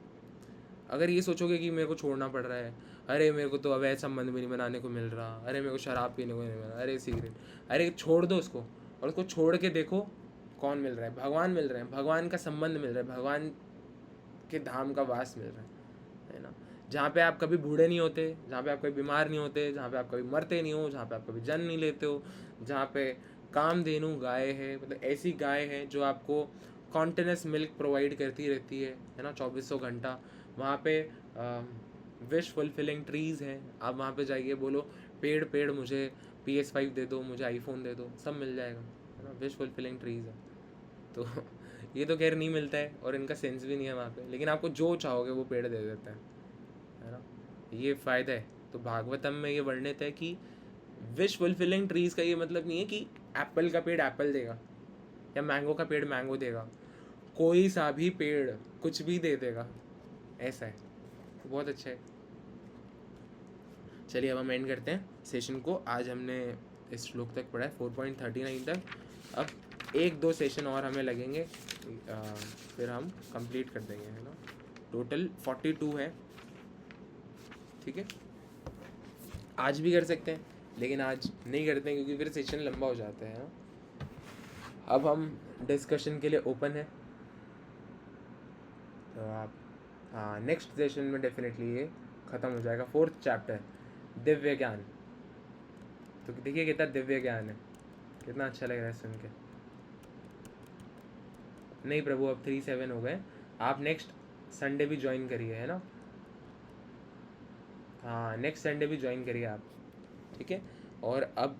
अगर ये सोचोगे कि मेरे को छोड़ना पड़ रहा है, अरे मेरे को तो अवैध संबंध भी नहीं बनाने को मिल रहा, अरे मेरे को शराब पीने को नहीं मिल रहा, अरे सिगरेट, अरे छोड़ दो उसको। और उसको छोड़ के देखो कौन मिल रहा है, भगवान मिल रहे हैं, भगवान का संबंध मिल रहा है, भगवान के धाम का वास मिल रहा है ना। जहाँ पे आप कभी बूढ़े नहीं होते, जहाँ पे आप कभी बीमार नहीं होते, जहाँ पे आप कभी मरते नहीं हो, जहाँ पे आप कभी जन्म नहीं लेते हो, जहाँ पे कामधेनु गाय है, मतलब ऐसी गाय है जो आपको कॉन्टिन्यूस मिल्क प्रोवाइड करती रहती है ना, 2400 घंटा। वहाँ पे विश फुलफिलिंग ट्रीज़ हैं। आप वहाँ पे जाइए, बोलो पेड़ मुझे PS5 दे दो, मुझे आईफोन दे दो, सब मिल जाएगा, है ना। विश फुलफिलिंग ट्रीज़ है। तो ये तो खैर नहीं मिलता है और इनका सेंस भी नहीं है वहाँ पे, लेकिन आपको जो चाहोगे वो पेड़ दे देते हैं, है ना। ये फ़ायदा है। तो भागवतम में ये वर्णित है कि विश फुलफिलिंग ट्रीज़ का ये मतलब नहीं है कि एप्पल का पेड़ एप्पल देगा या मैंगो का पेड़ मैंगो देगा, कोई सा भी पेड़ कुछ भी दे देगा, ऐसा है। तो बहुत अच्छा है। चलिए अब हम एंड करते हैं सेशन को। आज हमने इस श्लोक तक पढ़ा है, 4.39 तक। अब 1-2 सेशन और हमें लगेंगे, फिर हम कंप्लीट कर देंगे, है ना। टोटल 42 है, ठीक है। आज भी कर सकते हैं, लेकिन आज नहीं करते हैं क्योंकि फिर सेशन लंबा हो जाता है ना। अब हम डिस्कशन के लिए ओपन है, तो आप, हाँ, नेक्स्ट सेशन में डेफिनेटली ये ख़त्म हो जाएगा। 4th चैप्टर, दिव्य ज्ञान। तो देखिए कितना दिव्य ज्ञान है, कितना अच्छा लग रहा है सुन के। नहीं प्रभु, अब 3-7 हो गए। आप नेक्स्ट संडे भी ज्वाइन करिए, है ना। हाँ, नेक्स्ट संडे भी ज्वाइन करिए आप, ठीक है। और अब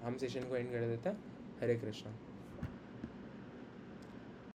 हम सेशन को एंड कर देते हैं। हरे कृष्णा।